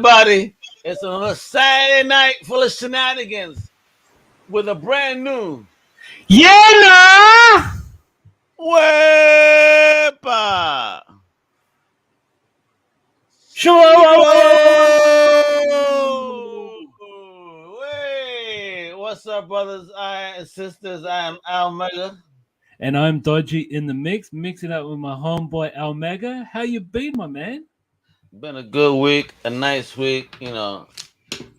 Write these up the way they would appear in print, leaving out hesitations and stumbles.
everybody. It's another Saturday night full of shenanigans with a brand new Yeah, Wepa. Sure. Hey, what's up, brothers and sisters? I am Almega. And I'm Dodgy in the mix, mixing up with my homeboy Almega. How you been, my man? Been a good week, a nice week,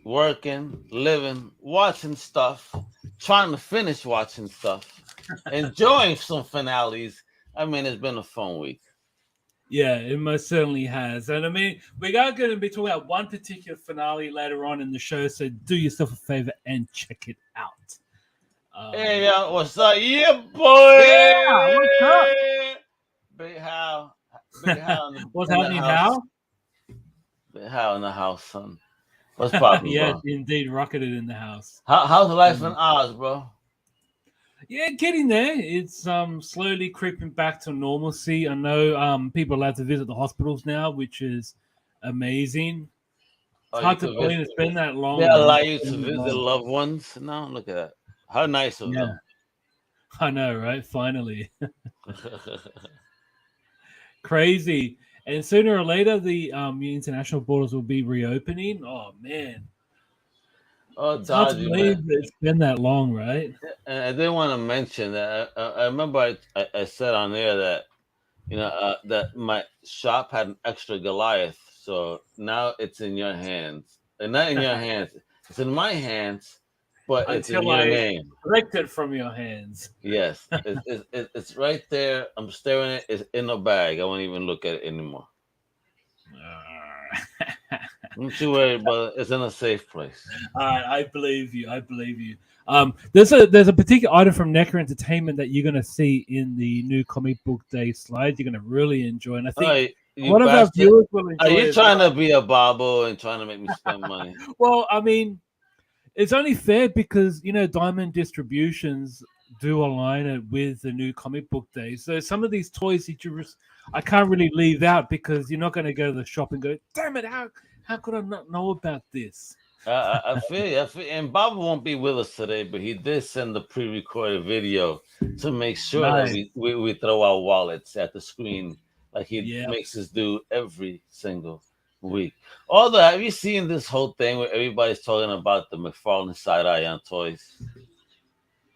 working, living, watching stuff, trying to finish watching stuff, enjoying some finales. I mean, it's been a fun week. Yeah, it most certainly has. And I mean, we are going to be talking about one particular finale later on in the show, so do yourself a favor and check it out. Hey, yo, what's up? Yeah, boy! Yeah, what's up? Big Hal. Big Hal What's in the happening, house. Hal? Big Hal in the house, son. What's poppin', Yeah, bro? indeed, rocketed in the house. How's life in Oz, bro? Yeah, getting there. It's slowly creeping back to normalcy. I know people are allowed to visit the hospitals now, which is amazing. It's hard to believe it's been that long. They man. allow you It's to been that visit long. loved ones now? Look at that. How nice of Yeah, them. I know, right? Finally. Crazy. And sooner or later, the international borders will be reopening. Oh, man. Oh, It's hard to Dodgy, believe man. that it's been that long, right? And I did want to mention that I remember I said on there that that my shop had an extra Goliath, so now it's in your hands, and not in your hands. It's in my hands, but it's in Until your I name. collect it from your hands. Yes, it's right there. I'm staring at it. It's in a bag. I won't even look at it anymore. Don't you worry about it. It's in a safe place. I believe you. I believe you. There's a particular item from Necker Entertainment that you're going to see in the new comic book day slide. You're going to really enjoy, and I think Hey, you one of our bastard. viewers will enjoy. Are you as trying well. to be a babo and trying to make me spend money? Well, I mean, it's only fair because Diamond Distributions do align it with the new comic book day. So some of these toys I can't really leave out because you're not going to go to the shop and go, damn it, how could I not know about this? I feel you. And Bob won't be with us today, but he did send the pre-recorded video to make sure Nice. that we throw our wallets at the screen like he Yeah. makes us do every single week. Although, have you seen this whole thing where everybody's talking about the McFarlane side-eye on toys?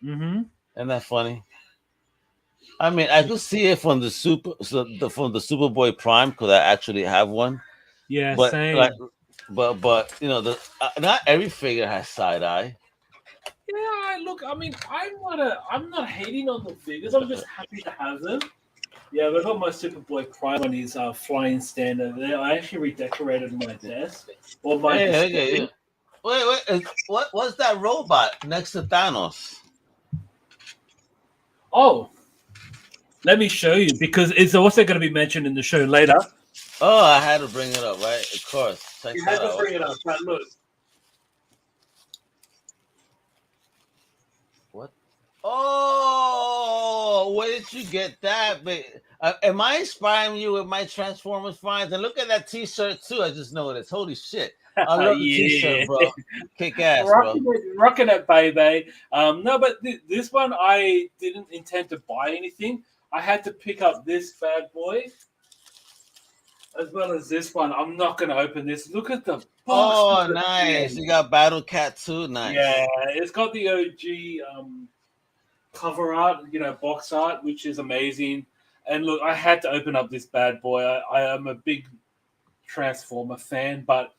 Mm-hmm. Isn't that funny? I mean, I could see it from the Superboy Prime because I actually have one. Yeah, But same. but not every figure has side eye. Yeah, look, I mean, I'm not hating on the figures. I'm just happy to have them. Yeah, I've got my Superboy Prime on his flying stand over there. I actually redecorated my desk or my display. Okay. Wait, what's that robot next to Thanos? Oh, let me show you because it's also going to be mentioned in the show later. Oh, I had to bring it up, right? Of course. Check You that had to out. bring it up, but look. What? Oh, where did you get that? Am I inspiring you with my Transformers finds? And look at that T-shirt too. I just noticed. Holy shit! I love the T-shirt, bro. Kick ass, bro. Rocking it, baby. No, but this one I didn't intend to buy anything. I had to pick up this bad boy as well as this one. I'm not going to open this. Look at the box. Oh, nice. You got Battle Cat too. Nice. Yeah, it's got the OG cover art, box art, which is amazing. And look, I had to open up this bad boy. I am a big Transformer fan, but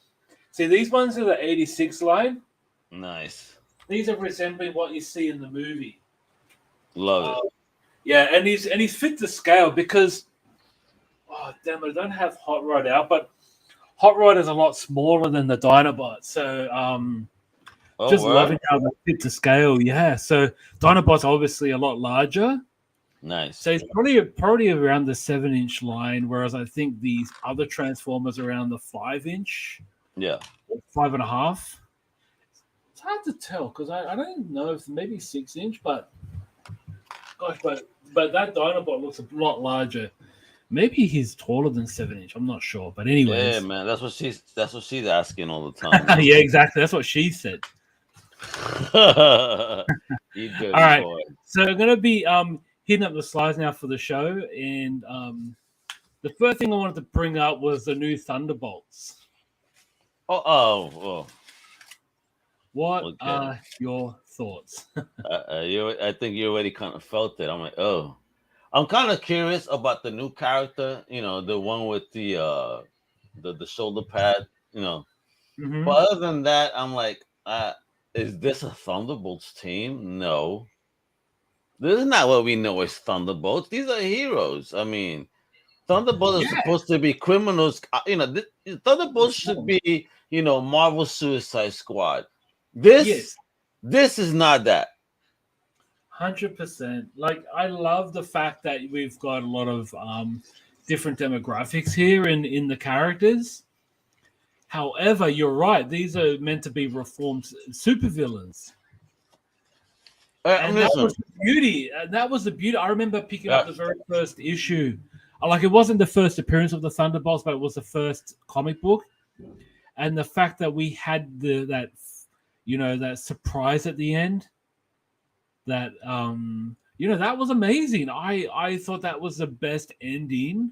see, these ones are the 86 line. Nice. These are resembling what you see in the movie. Love it. Yeah, and he's fit to scale because, oh damn it, I don't have Hot Rod out, but Hot Rod is a lot smaller than the Dynabot, so loving how they fit to scale. Yeah, so Dynabot's obviously a lot larger. Nice. So it's probably around the 7-inch line, whereas I think these other Transformers are around the 5-inch. Yeah. 5.5. It's hard to tell because I don't know if maybe 6-inch, but gosh, but that Dynabot looks a lot larger. Maybe he's taller than 7 inch. I'm not sure, but Yeah, anyways, man. That's what she's asking all the time. yeah, exactly. That's what she said. You All dirty right, boy. so I'm gonna be hitting up the slides now for the show, and the first thing I wanted to bring up was the new Thunderbolts. Oh. What Okay. are your thoughts? I think you already kind of felt it. I'm like, oh. I'm kind of curious about the new character. The one with the shoulder pad. Mm-hmm. But other than that, I'm like, is this a Thunderbolts team? No, this is not what we know as Thunderbolts. These are heroes. I mean, Thunderbolts are Yeah, supposed to be criminals. Thunderbolts should be, Marvel Suicide Squad. This, yes, this is not that. 100%. Like, I love the fact that we've got a lot of different demographics here in the characters. However, you're right; these are meant to be reformed supervillains. And that Listen, was the beauty. That was the beauty. I remember picking up uh, the very first issue. Like, it wasn't the first appearance of the Thunderbolts, but it was the first comic book. And the fact that we had that surprise at the end, that that was amazing. I thought that was the best ending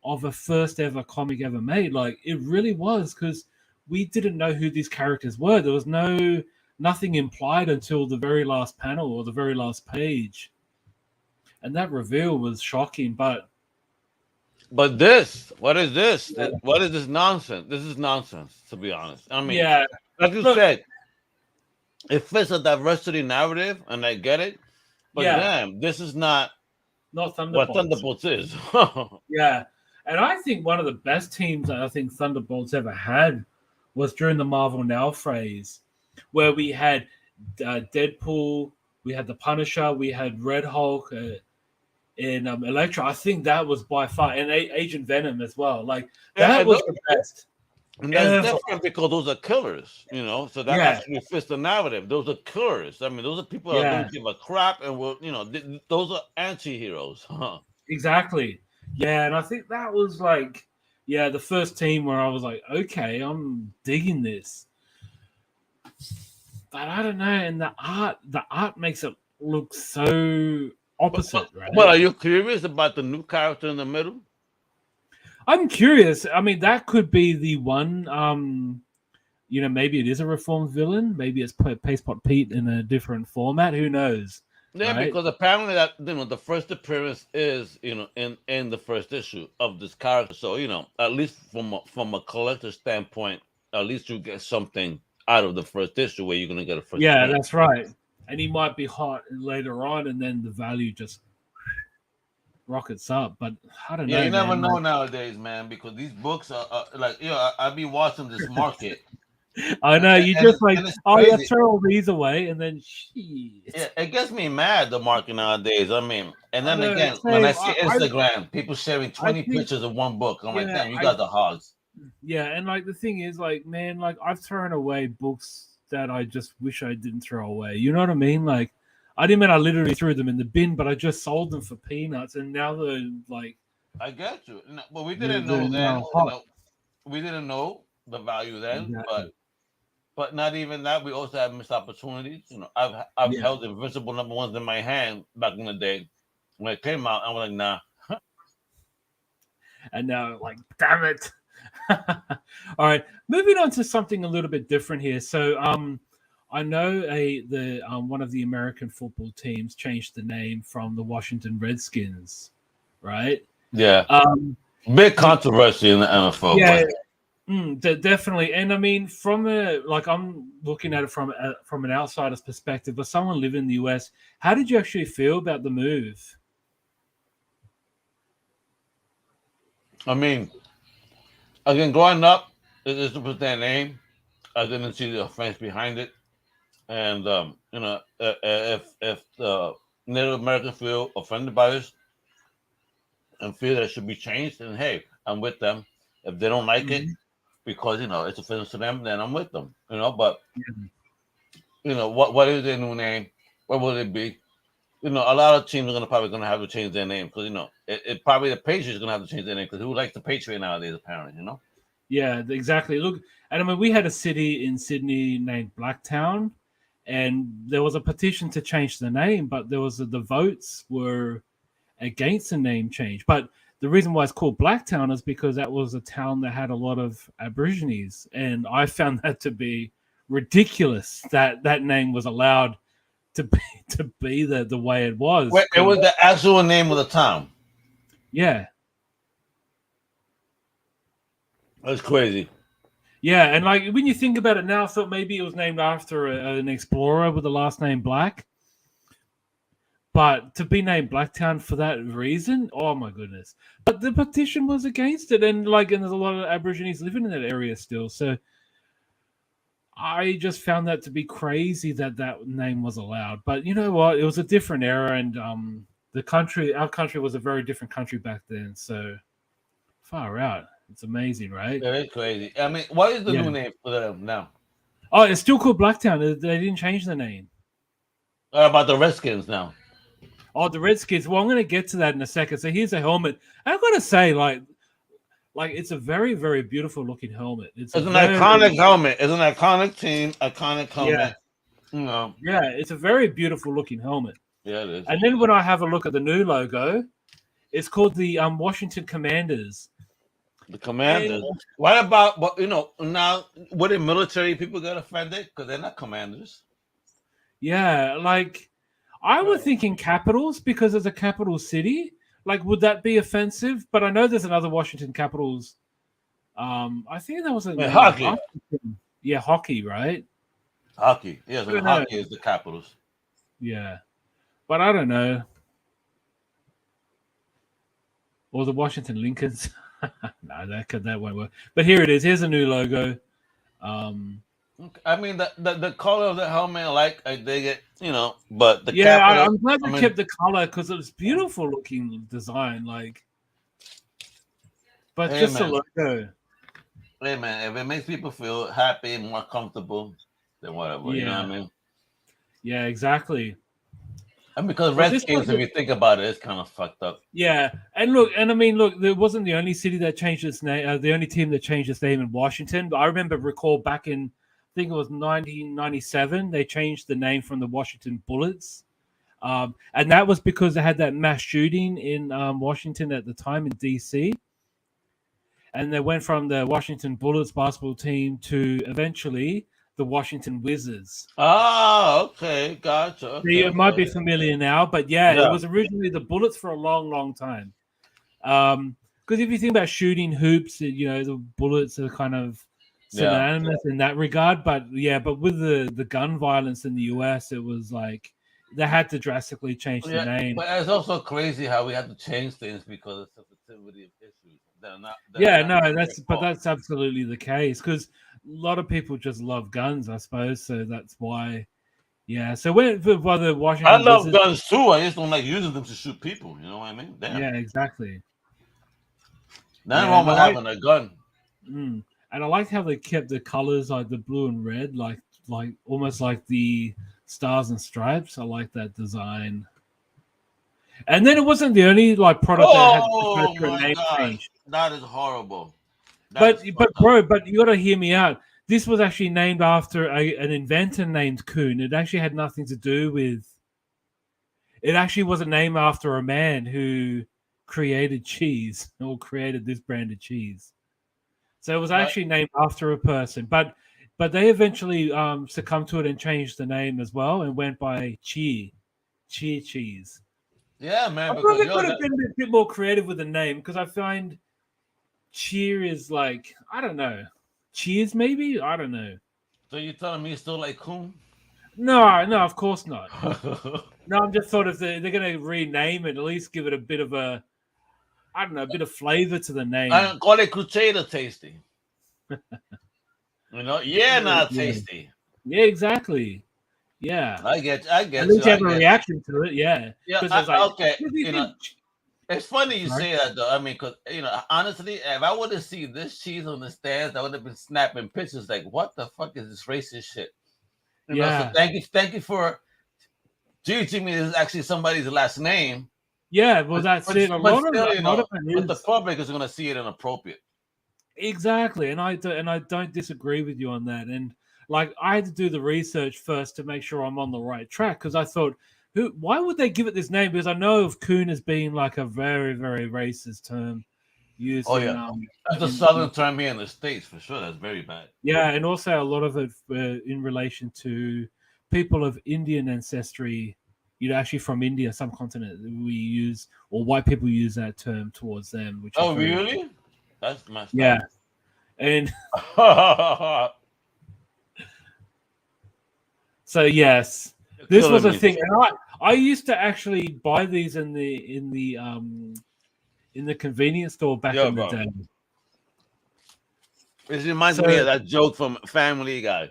of a first ever comic ever made. Like, it really was, because we didn't know who these characters were. There was nothing implied until the very last panel or the very last page, and that reveal was shocking. But what is this? What is this nonsense? This is nonsense, to be honest. I mean, yeah, like you look, said, it fits a diversity narrative, and I get it. But yeah, damn, this is not not what Thunderbolts. Thunderbolts is. Yeah, and I think one of the best teams that I think Thunderbolts ever had was during the Marvel Now phase, where we had Deadpool, we had the Punisher, we had Red Hulk, and Elektra. I think that was by far, and Agent Venom as well. Like, Yeah, that was the best. and that's different because those are killers, So that Yeah, actually fits the narrative. Those are killers. I mean, those are people that yeah, don't give a crap, and those are anti-heroes. exactly. Yeah, and I think that was like, yeah, the first team where I was like, okay, I'm digging this. But I don't know, and the art makes it look so opposite, right? But are you curious about the new character in the middle? I'm curious. I mean, that could be the one. Maybe it is a reformed villain. Maybe it's Pastepot Pete in a different format. Who knows? Yeah, Right? because apparently that the first appearance is in the first issue of this character. So at least from a collector standpoint, at least you get something out of the first issue where you're gonna get a first Yeah, appearance. that's right. And he might be hot later on, and then the value just rockets up. But I don't Yeah, know, you never man. know nowadays, man, because these books are like I be watching this market, I know you and just like, it's oh yeah, crazy. throw all these away, and then shit. Yeah, it gets me mad, the market nowadays. I mean, and I then know. again, when I Same. see Instagram, people sharing I 20 think, pictures of one book, I'm like, yeah, damn, you guys are hogs. yeah, and like the thing is, like, man, like, I've thrown away books that I just wish I didn't throw away. You know what I mean? Like, I didn't mean I literally threw them in the bin, but I just sold them for peanuts, and now they're like I get you. No, but we they're, didn't they're know then. now hot. We didn't know the value then, Exactly. but not even that. We also have missed opportunities. I've Yeah, held Invincible #1s in my hand back in the day when it came out. I was like, nah. and now like, damn it. All right, moving on to something a little bit different here. So, I know the one of the American football teams changed the name from the Washington Redskins, right? Yeah, Um, big controversy in the NFL. yeah, But definitely. And I mean, I'm looking at it from an outsider's perspective, but someone living in the US, how did you actually feel about the move? I mean, again, growing up, this was their name. I didn't see the offense behind it, and if the Native American feel offended by this and feel that it should be changed, then hey, I'm with them. If they don't like it Mhm. because it's offensive to them, then I'm with them. But what is their new name? What will it be? you know, a lot of teams are probably gonna have to change their name because you know it probably the Patriots are gonna have to change their name because who likes the Patriot nowadays? Apparently, you know. Yeah, exactly. Look, and I mean, we had a city in Sydney named Blacktown, and there was a petition to change the name, but the votes were against the name change. But the reason why it's called Blacktown is because that was a town that had a lot of Aborigines, and I found that to be ridiculous that that name was allowed to be the way it was. Wait, it was the actual name of the town. Yeah, That's crazy. yeah, and like when you think about it now, I thought maybe it was named after an explorer with the last name Black. But to be named Blacktown for that reason, oh my goodness! But the petition was against it, and there's a lot of Aborigines living in that area still. So I just found that to be crazy that that name was allowed. But you know what? It was a different era, and our country was a very different country back then. So far out, it's amazing, right? Yeah, it's crazy. I mean, what is the Yeah. new name for them now? Oh, it's still called Blacktown. They didn't change the name. What about the Redskins now? Oh, the Redskins. Well, I'm going to get to that in a second. So here's a helmet. I've got to say, like it's a very, very beautiful looking helmet. It's an iconic helmet. It's an iconic team, iconic helmet. Yeah. You know. Yeah, it's a very beautiful looking helmet. Yeah, it is. And then when I have a look at the new logo, it's called the Washington Commanders. The Commanders. What about, but you know, now what the military people get offended because they're not commanders? Yeah, like I was thinking Capitals because it's a capital city. Like, would that be offensive? But I know there's another Washington Capitals. I think that was hockey. Yeah, hockey, right? Hockey. Yes, and hockey is the Capitals. Yeah, but I don't know. Or the Washington Lincolns. No, that won't work. But here it is. Here's a new logo. I mean, the color of the helmet, I dig it, you know. But the I'm glad they kept the color because it was beautiful looking design. Like, but just the logo. Hey man, if it makes people feel happy and more comfortable, then whatever. You know what I mean? Yeah, exactly. And because Redskins, if you think about it, it's kind of fucked up. Yeah, and look, there wasn't the only city that changed its name, the only team that changed its name in Washington. But I recall back in, I think it was 1997, they changed the name from the Washington Bullets. And that was because they had that mass shooting in Washington at the time in DC. And they went from the Washington Bullets basketball team to eventually the Washington Wizards. Oh, okay, gotcha. Okay, it might be familiar now, but it was originally the Bullets for a long, long time. Because if you think about shooting hoops, you know, the Bullets are kind of synonymous in that regard. But with the gun violence in the US, it was like they had to drastically change the name. But it's also crazy how we have to change things because of sensitivity of issues. That's absolutely the case because a lot of people just love guns, I suppose. So that's why. Yeah. So by the Washington, I love guns too. I just don't like using them to shoot people. You know what I mean? Damn. Yeah, exactly. Nothing wrong with having a gun. And I like how they kept the colors like the blue and red, like almost like the stars and stripes. I like that design. And then it wasn't the only product that had a name change. That is horrible. But you got to hear me out. This was actually named after an inventor named Kuhn. It actually had nothing to do with. It actually wasn't named after a man who created cheese or created this brand of cheese. So it was actually named after a person. But they eventually succumbed to it and changed the name as well and went by Cheer Cheese. Yeah, man. I probably could have been a bit more creative with the name because I find cheer is I don't know. Cheers, maybe? I don't know. So you're telling me you still like Coon? No, of course not. No, I'm just thought if they're going to rename it, at least give it a bit of a bit of flavor to the name. I call it Crusader tasty. You know? Yeah, not tasty. Yeah, exactly. Yeah, I get. At least you have a reaction to it. Yeah. Okay. You know, it's funny you say that though. I mean, because honestly, if I would have seen this cheese on the stands, I would have been snapping pictures like, "What the fuck is this racist shit?" So thank you for Gigi means is actually somebody's last name. Yeah, well, that's it. A lot of it but the is. public is going to see it inappropriate. Exactly, and I don't disagree with you on that. And like, I had to do the research first to make sure I'm on the right track, because I thought, why would they give it this name? Because I know of coon as being like a very, very racist term used Oh in yeah, that's a southern term here in the States for sure. That's very bad. Yeah, and also a lot of it in relation to people of Indian ancestry, actually from India, some continent, we use, or white people use that term towards them. Which Oh really? That's messed yeah, up. and so yes, this was a thing. And I used to actually buy these in the convenience store back in the day. It reminds me of that joke from Family Guy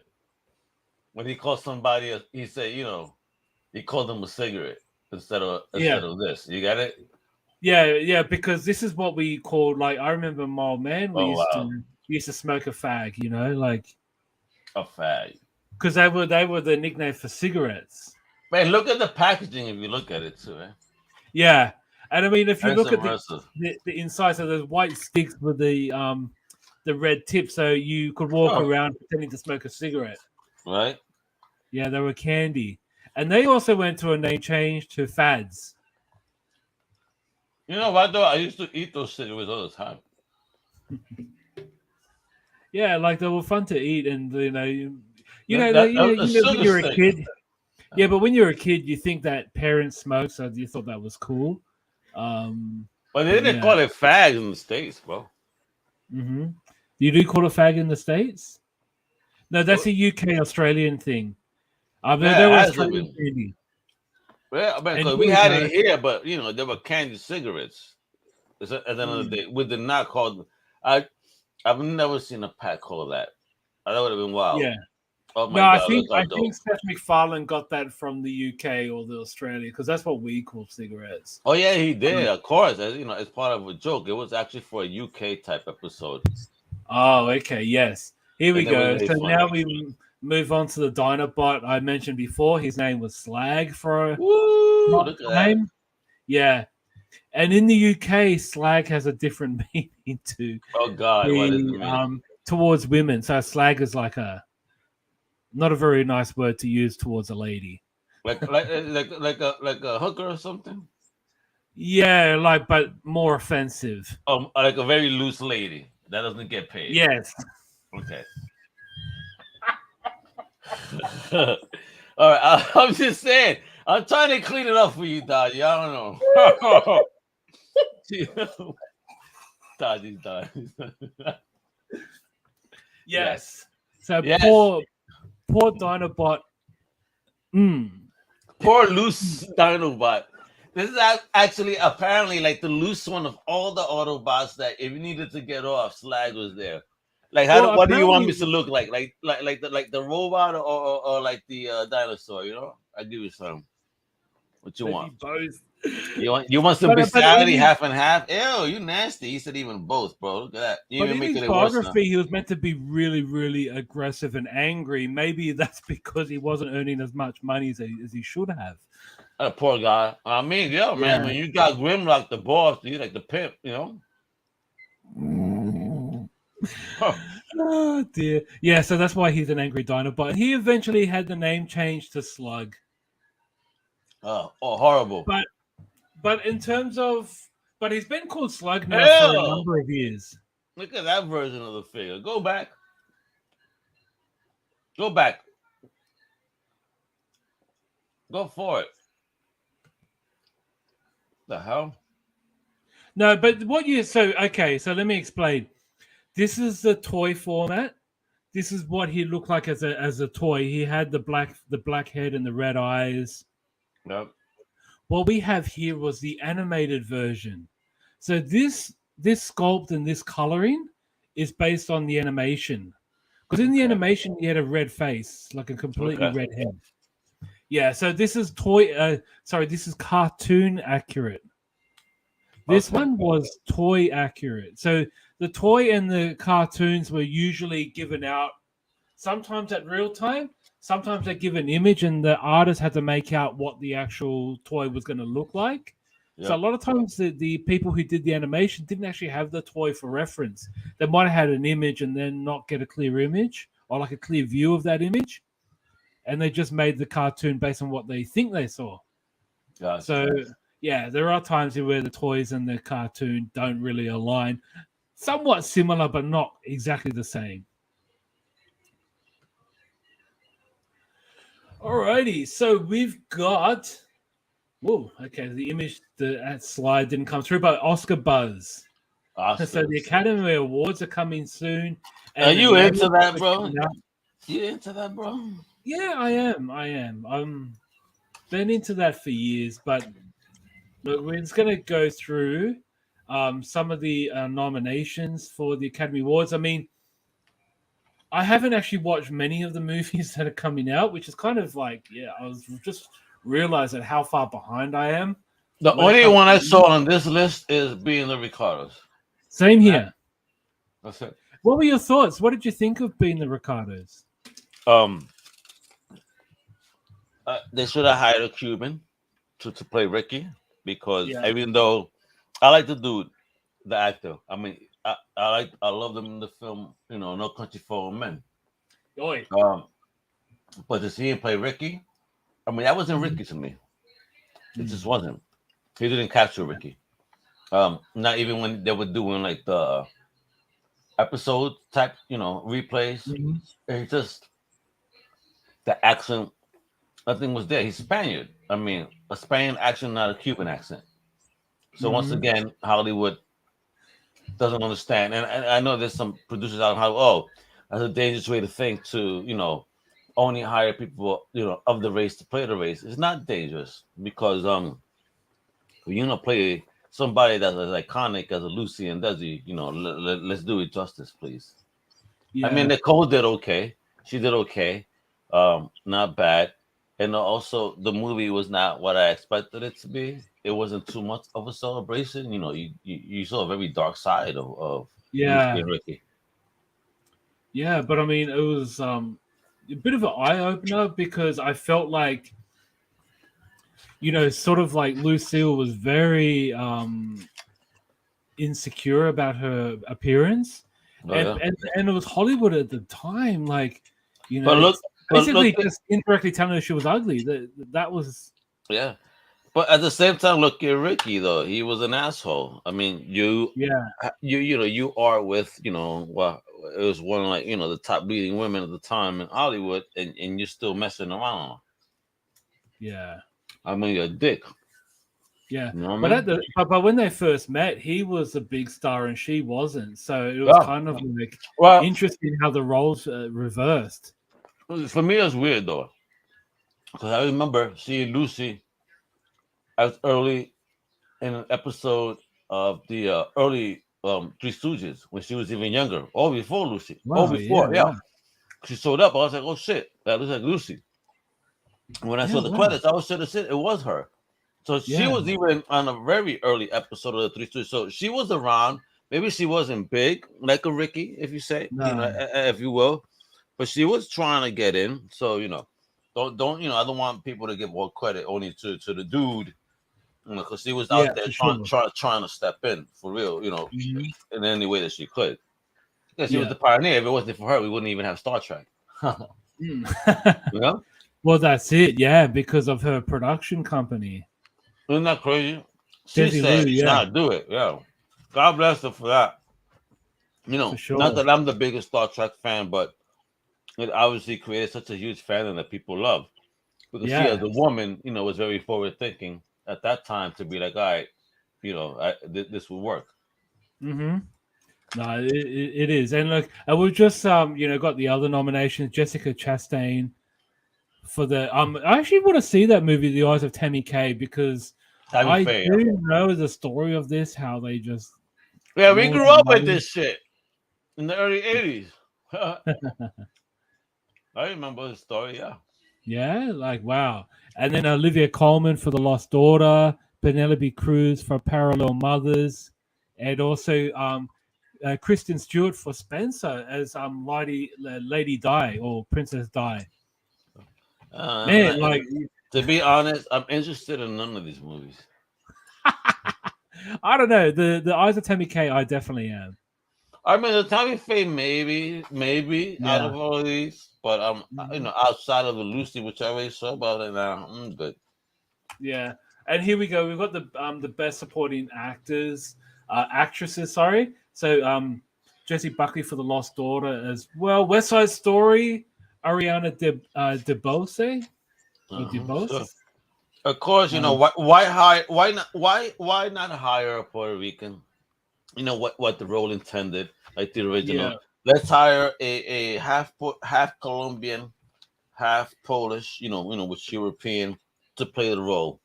when he called somebody. He said, he called them a cigarette instead of this. You got it? Yeah, because this is what we called, like, I remember my old man, we used to smoke a fag, like a fag, because they were the nickname for cigarettes. Man, look at the packaging if you look at it too, eh? Yeah, and I mean, if you look at the inside, so there's white sticks with the red tip, so you could walk around pretending to smoke a cigarette. Right? Yeah, they were candy, and they also went to a name change to Fads. You know what though? I used to eat those cigarettes all the time. Yeah, like they were fun to eat, and when you're a kid. Yeah, but when you're a kid, you think that parents smoke, so you thought that was cool. But they didn't call it fag in the States, bro. Mm-hmm. You do call it fag in the States? No, that's a UK Australian thing. There was candy. Well, because we had it here, but there were candy cigarettes. At the end of the day, we did not call. I've never seen a pack called that. That would have been wild. Yeah. Oh my God, I think Seth MacFarlane got that from the UK or the Australia, because that's what we call cigarettes. Oh yeah, he did. Of course, as part of a joke. It was actually for a UK type episode. Oh, okay, yes. Here we go. So now we move on to the Dynabot I mentioned before. His name was Slag for a name. Yeah. And in the UK, slag has a different meaning to what does it mean? Towards women. So slag is like not a very nice word to use towards a lady. Like a hooker or something? Yeah, but more offensive. Like a very loose lady that doesn't get paid. Yes. Okay. All right. I'm just saying. I'm trying to clean it up for you, Dodgy. I don't know. Dodgy's done. Yes. So poor Dynabot. Poor loose Dynabot. This is actually apparently like the loose one of all the Autobots that if you needed to get off, Slag was there. Like what do you want me to look like? Like the robot or like the dinosaur? I'll give you some. What you want? Both. You want some bestiality, half and half? Ew, you nasty. He said even both, bro. Look at that. But in his biography, he was meant to be really, really aggressive and angry. Maybe that's because he wasn't earning as much money as he should have. Poor guy. I mean, man, when you got Grimlock the boss, you like the pimp, Oh dear. Yeah, so that's why he's an angry Dynabot. He eventually had the name changed to Slug. Oh, horrible. But in terms of, he's been called Slug now for a number of years. Look at that version of the figure. Go back. Go back. Go for it. The hell? No, but so let me explain. This is the toy format. This is what he looked like as a toy. He had the black head and the red eyes. Yep. What we have here was the animated version. So this sculpt and this coloring is based on the animation. Because in the animation, he had a red face, like a completely red head. Yeah, so this is this is cartoon accurate. This one was toy accurate. So the toy and the cartoons were usually given out sometimes at real time, sometimes they give an image and the artist had to make out what the actual toy was going to look like. So a Yep. lot of times the people who did the animation didn't actually have the toy for reference. They might have had an image and then not get a clear image or like a clear view of that image. And they just made the cartoon based on what they think they saw. Gotcha. So yeah, there are times where the toys and the cartoon don't really align. Somewhat similar, but not exactly the same. Alrighty, so we've got. Whoa, okay. The image, that slide didn't come through, but Oscar buzz. Awesome. So the Academy Awards are coming soon. Are you into that, Emmys are bro? coming out. You into that, bro? Yeah, I am. Been into that for years, but look, we're just going to go through some of the nominations for the Academy Awards. I mean, I haven't actually watched many of the movies that are coming out, which is kind of like, yeah, I was just realizing how far behind I am. The only one I saw on this list is Being the Ricardos. Same here. That's it. What were your thoughts? What did you think of Being the Ricardos? They should have hired a Cuban to play Ricky, because Yeah. even though I like the dude, the actor. I mean, I love them in the film, No Country for Old Men. Oi. But to see him play Ricky, I mean, that wasn't Ricky to me. It just wasn't. He didn't capture Ricky. Not even when they were doing like the episode type, replays. Mhm. It just, the accent, nothing was there. He's Spaniard. I mean, a Spaniard accent, not a Cuban accent. So once Mhm. again, Hollywood doesn't understand. And I know there's some producers out how, that's a dangerous way to think, to, only hire people, of the race to play the race. It's not dangerous, because when you play somebody that's as iconic as a Lucy and Dodgy, let's do it justice, please. Yeah. I mean, Nicole did okay. She did okay. Not bad. And also, the movie was not what I expected it to be. It wasn't too much of a celebration. You saw a very dark side of Yeah. Lucy and Ricky. Yeah, but I mean, it was a bit of an eye opener, because I felt like, sort of like Lucille was very insecure about her appearance, and it was Hollywood at the time, like, basically just indirectly telling her she was ugly. That was But at the same time, look at Ricky though. He was an asshole. I mean, you are with well, it was one of, like, the top leading women at the time in Hollywood, and you're still messing around. Yeah. I mean, you're a dick. Yeah. You know what I mean? But when they first met, he was a big star and she wasn't. So it was kind of like interesting how the roles reversed. For me, it's weird though, because I remember seeing Lucy as early in an episode of the early Three Stooges, when she was even younger, or before Lucy. Wow, before, yeah. She showed up. I was like, oh shit, that looks like Lucy. When I saw the credits, I was sure to say it was her. So she was even on a very early episode of the Three Stooges. So she was around. Maybe she wasn't big like a Ricky, if you say, if you will, but she was trying to get in. So don't I don't want people to give more credit only to the dude, because she was out there trying to step in for real, in any way that she could. Yeah, she was the pioneer. If it wasn't for her, we wouldn't even have Star Trek. Well, that's it. Yeah, because of her production company. Isn't that crazy? She said she's not do it. Yeah. God bless her for that. Not that I'm the biggest Star Trek fan, but it obviously created such a huge fandom that people love. Because she, as a woman, was very forward thinking at that time to be like, all right, this will work. Mm-hmm. No, it is. And look, we've just got the other nominations. Jessica Chastain for the I actually want to see that movie, The Eyes of Tammy Faye, because I do know the story of this, how they just we grew up with this shit in the early 80s. I remember the story, yeah, like wow. And then Olivia Colman for The Lost Daughter, Penelope Cruz for Parallel Mothers, and also Kristen Stewart for Spencer as Lady Di, or Princess Di. Man, like to be honest, I'm interested in none of these movies. I don't know. The Eyes of Tammy K, I definitely am. I mean, the Tommy Faye, maybe out Yeah. of all of these, but Mhm. outside of the Lucy, which I already saw about it now, I'm good. Yeah. And here we go. We've got the best supporting actresses, sorry. So Jessie Buckley for The Lost Daughter as well. West Side Story, Ariana DeBose or So, DeBose. of course, Um, why not hire a Puerto Rican? You know what the role intended, like the original. yeah. Let's hire a half Colombian, half Polish, which European to play the role.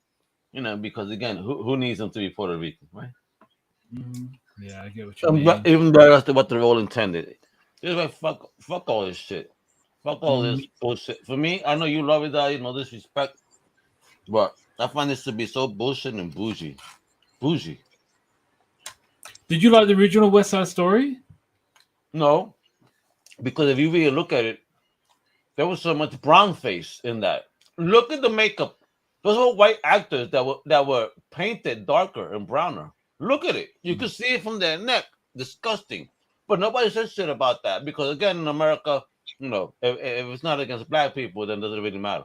Because again, who needs them to be Puerto Rican, right? Yeah, I get what you But mean. even better as to what the role intended. Just like fuck all this shit. Fuck all Mhm. this bullshit. For me, I know you love it, that no disrespect, but I find this to be so bullshit and bougie. Bougie. Did you like the original West Side Story? No, because if you really look at it, there was so much brown face in that. Look at the makeup. Those were white actors that were painted darker and browner. Look at it. You could see it from their neck. Disgusting. But nobody says shit about that because again, in America, if it's not against black people, then it doesn't really matter.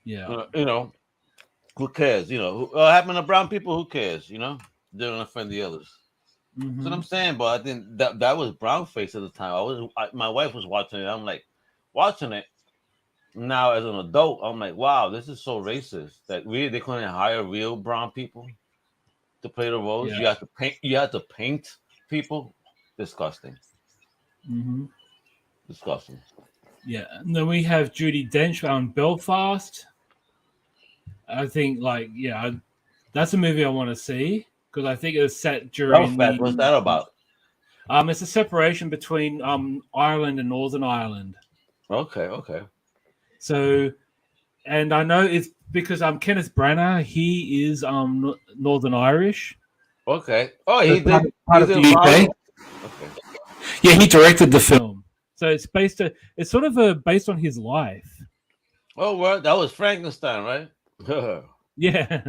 Yeah. Who cares? What happened to brown people? Who cares? They don't offend the others. That's what I'm Hmm. saying. But I think that was brown face at the time. My wife was watching it. I'm like, watching it now as an adult. I'm like, wow, this is so racist that really they couldn't hire real brown people to play the roles. Yeah. You have to paint. You have to paint people. Disgusting. Hmm. Disgusting. Yeah. And then we have Judy Dench on Belfast. I think, that's a movie I want to see because I think it was set during Belfast. What's that about? it's a separation between Ireland and Northern Ireland. Okay. Okay. So, and I know it's because Kenneth Branagh, he is Northern Irish, Okay. Oh, so he part did. of, part He's of the involved. UK. Okay. Yeah, he directed the film, so it's sort of based on his life. Oh, well, that was Frankenstein, right? Yeah,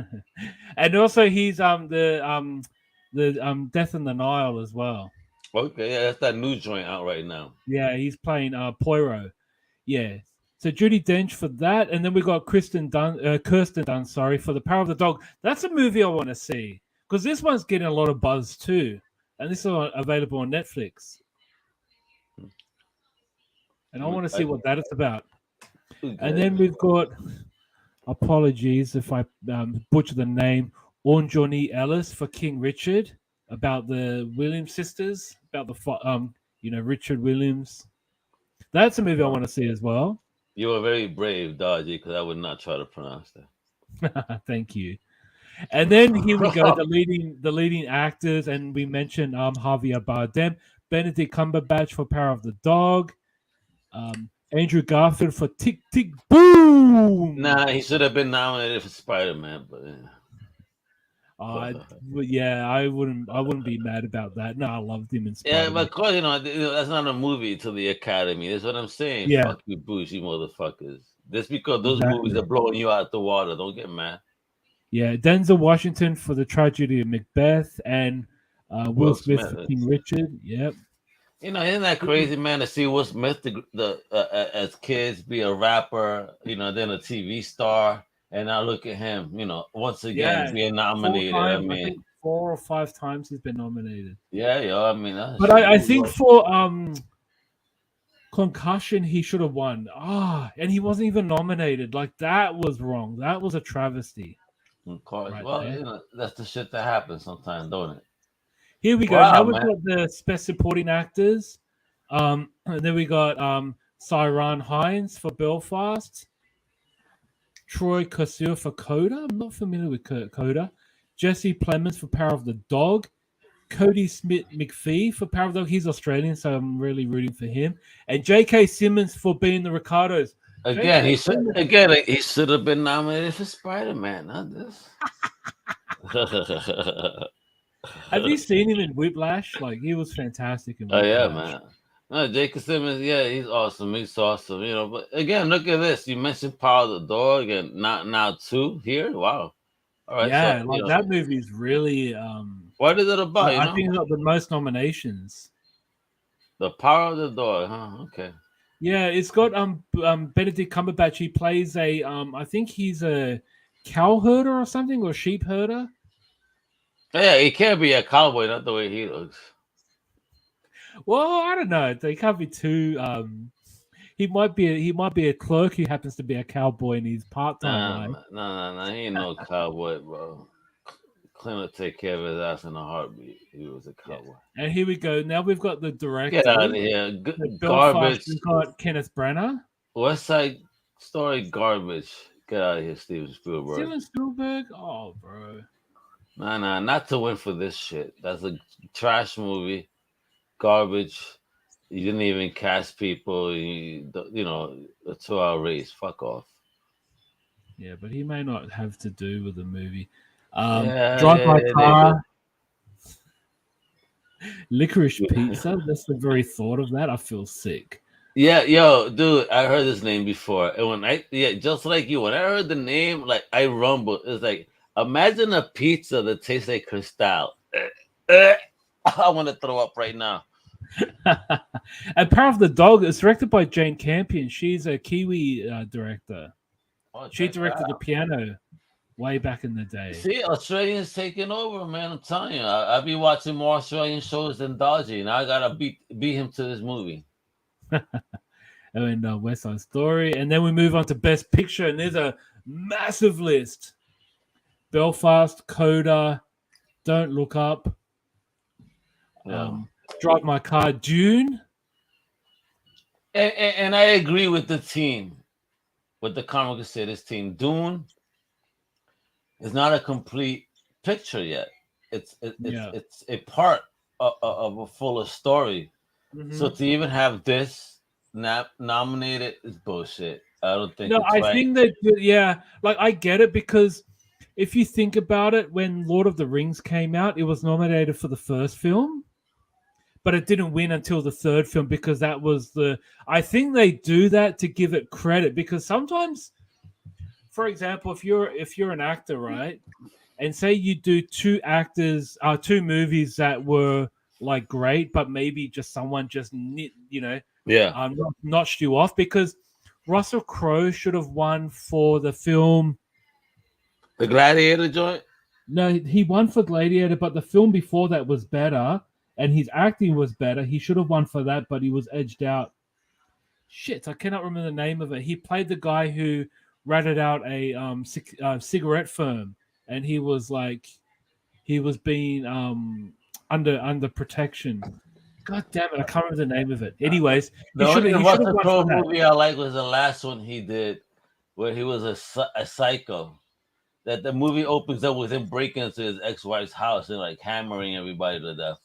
and also he's the Death in the Nile as well. Okay. Yeah, that's that new joint out right now. Yeah, he's playing Poirot. Yeah. So Judy Dench for that, and then we got Kirsten Dunst, sorry, for The Power of the Dog. That's a movie I want to see because this one's getting a lot of buzz too, and this is available on Netflix. And I want to see what that is about. And Okay. then we've got, apologies if I butcher the name, Johnny Ellis for King Richard, about the Williams sisters, about Richard Williams. That's a movie I want to see as well. You were very brave, Dodgy, because I would not try to pronounce Thank you. And then here we go, that. the leading actors, and we mentioned Javier Bardem, Benedict Cumberbatch for Power of the Dog, Andrew Garfield for Tick Tick Boom. Nah, he should have been nominated for Spider-Man, but Uh, yeah, I wouldn't be mad about that. No, I loved him in yeah, Spider but Man. of course, that's not a movie to the Academy. That's what I'm saying. Yeah, Fuck you, bougie motherfuckers. Just because those movies exactly. are blowing you out the water, don't get mad. Yeah, Denzel Washington for The Tragedy of Macbeth, and Will Will Smith Smith. for King Richard. Yep. Isn't that crazy, man? To see Will Smith as kids be a rapper, then a TV star, and now look at him, once again Yeah, being four nominated. I times. I mean, think 4 or 5 times he's been nominated. yeah, yo, I mean, that But shit I really think was. for Concussion, he should have won. And he wasn't even nominated. Like, that was wrong. That was a travesty Of course. right Well, there. that's the shit that happens sometimes, don't it? Here we go. Now Wow, we've man. got the best supporting actors. And then we got Cyran Hines for Belfast, Troy Kotsur for Coda. I'm not familiar with Coda. Jesse Plemons for Power of the Dog. Cody Smith McPhee for Power of the Dog. He's Australian, so I'm really rooting for him. And J.K. Simmons for being the Ricardos. Again, J.K. Simmons. he should have been nominated for Spider-Man, not this. Have you seen him in Whiplash? Like, he was fantastic in Oh yeah, Whiplash. man. Jacob Simmons, yeah, he's awesome. He's awesome. But again, look at this. You mentioned Power of the Dog, and not now two here. Wow. All right. So Yeah, like that movie is really. what is it about? I think it got the most nominations. The Power of the Dog, huh? Okay. Yeah, it's got Benedict Cumberbatch. He plays a I think he's a cow herder or something, or sheep herder. Yeah, he can't be a cowboy, not the way he looks. Well, I don't know. They can't be too. He might be a clerk who happens to be a cowboy in his part time life. Nah. He ain't no cowboy, bro. Clint will take care of his ass in a heartbeat. He was a Yeah. cowboy. And here we go. Now we've got the director. Get out of here. Belfast, Garbage. we've got Kenneth Branagh. West Side Story garbage. Get out of here, Steven Spielberg. Steven Spielberg? Oh, bro. Nah, not to win for this shit. That's a trash movie. Garbage. You didn't even cast people. A 2-hour race. Fuck off. Yeah, but he may not have to do with the movie. Yeah, Drive My yeah, Car. Licorice Pizza. That's the very thought of that. I feel sick. Yeah, yo, dude, I heard this name before. And just like you, when I heard the name, like I rumbled. It's like, imagine a pizza that tastes like Cristal. I want to throw up right now. And Power of the Dog is directed by Jane Campion. She's a Kiwi director. She directed The Piano way back in the day. See, Australians taking over, man. I'm telling you, I'll be watching more Australian shows than Dodgy, and I gotta beat him to this movie. And West Side Story, and then we move on to Best Picture, and there's a massive list: Belfast, Coda, Don't Look Up, Drive My Car, Dune. And I agree with the team, with the Comic Crusaders team. Dune is not a complete picture yet. It's a part of a fuller story. Mm-hmm. So to even have this nominated is bullshit. I don't think. No, I think that like I get it, because if you think about it, when Lord of the Rings came out, it was nominated for the first film, but it didn't win until the third film, because that was I think they do that to give it credit, because sometimes, for example, if you're an actor, right, and say you do two movies that were like great, but maybe just someone notched you off, because Russell Crowe should have won for the film The Gladiator joint. No, he won for Gladiator, but the film before that was better, and his acting was better. He should have won for that, but he was edged out. Shit, I cannot remember the name of it. He played the guy who ratted out a cigarette firm, and he was being under protection. God damn it, I can't remember the name of it. Anyways, the only Russell Crowe movie I like was the last one he did, where he was a psycho. That the movie opens up with him breaking into his ex-wife's house and like hammering everybody to death.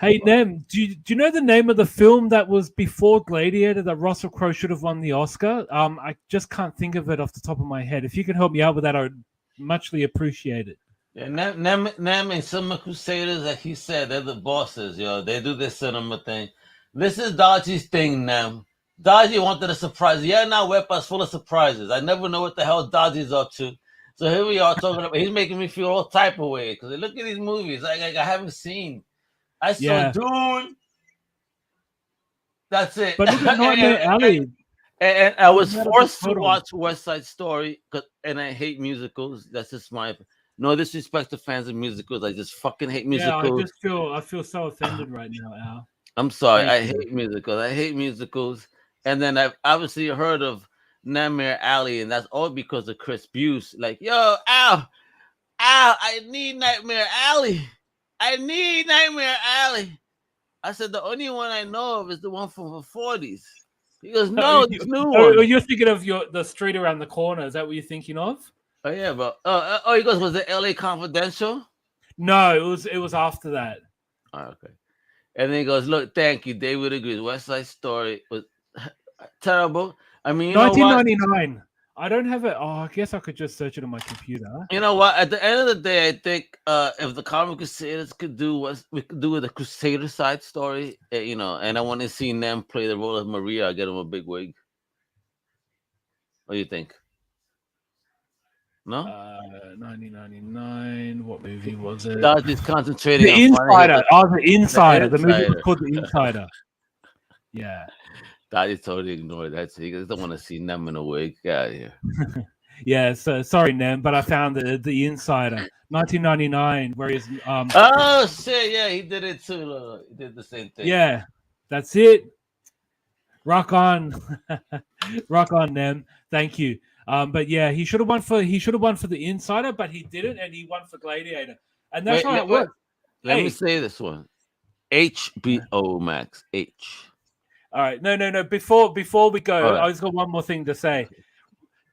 Hey, Nem, do you know the name of the film that was before Gladiator that Russell Crowe should have won the Oscar? I just can't think of it off the top of my head. If you can help me out with that, I would muchly appreciate it. Yeah, Nem and Comic Crusaders, like he said, they're the bosses, yo. They do this cinema thing. This is Dodgy's thing, Nem. Dodgy wanted a surprise. Yeah, now Wepa's full of surprises. I never know what the hell Dodgy's up to. So here we are talking about. He's making me feel all type of way, because look at these movies like I haven't seen. I saw Dune. That's it. But look at Nightmare Alley. And I was forced to watch West Side Story, and I hate musicals. That's just my no disrespect to fans of musicals. I just fucking hate musicals. I feel so offended right now, Al. I'm sorry. I hate musicals. And then I've obviously heard of Nightmare Alley, and that's all because of Chris Buse. Like, yo, Al, I need Nightmare Alley. I said the only one I know of is the one from the 40s. He goes, no, this new one. You're thinking of the street around the corner. Is that what you're thinking of? Oh yeah, but he goes, was it LA Confidential? No, it was after that. Oh, okay. And then he goes, look, thank you. David agrees. West Side Story was terrible. I mean, 1999. I don't have it. Oh, I guess I could just search it on my computer. You know what? At the end of the day, I think if the Comic Crusaders could do what we could do with a Crusader side story, and I want to see them play the role of Maria, I get them a big wig. What do you think? No? 1999. What movie was it? Dodgy's concentrating The on finding Insider. Oh, The Insider. The movie was Insider. called The Insider. Yeah. Dodgy totally ignored that. So he doesn't want to see them in a wig. Get out of here. Yeah. So sorry, Nem, but I found the Insider, 1999, where he's Oh shit! Yeah, he did it too. Look, he did the same thing. Yeah, that's it. Rock on, rock on, Nem. Thank you. But yeah, he should have won for the Insider, but he didn't, and he won for Gladiator, and that's how it works. Let me say this one: HBO Max. H. All right, no. Before we go, right. I just got one more thing to say.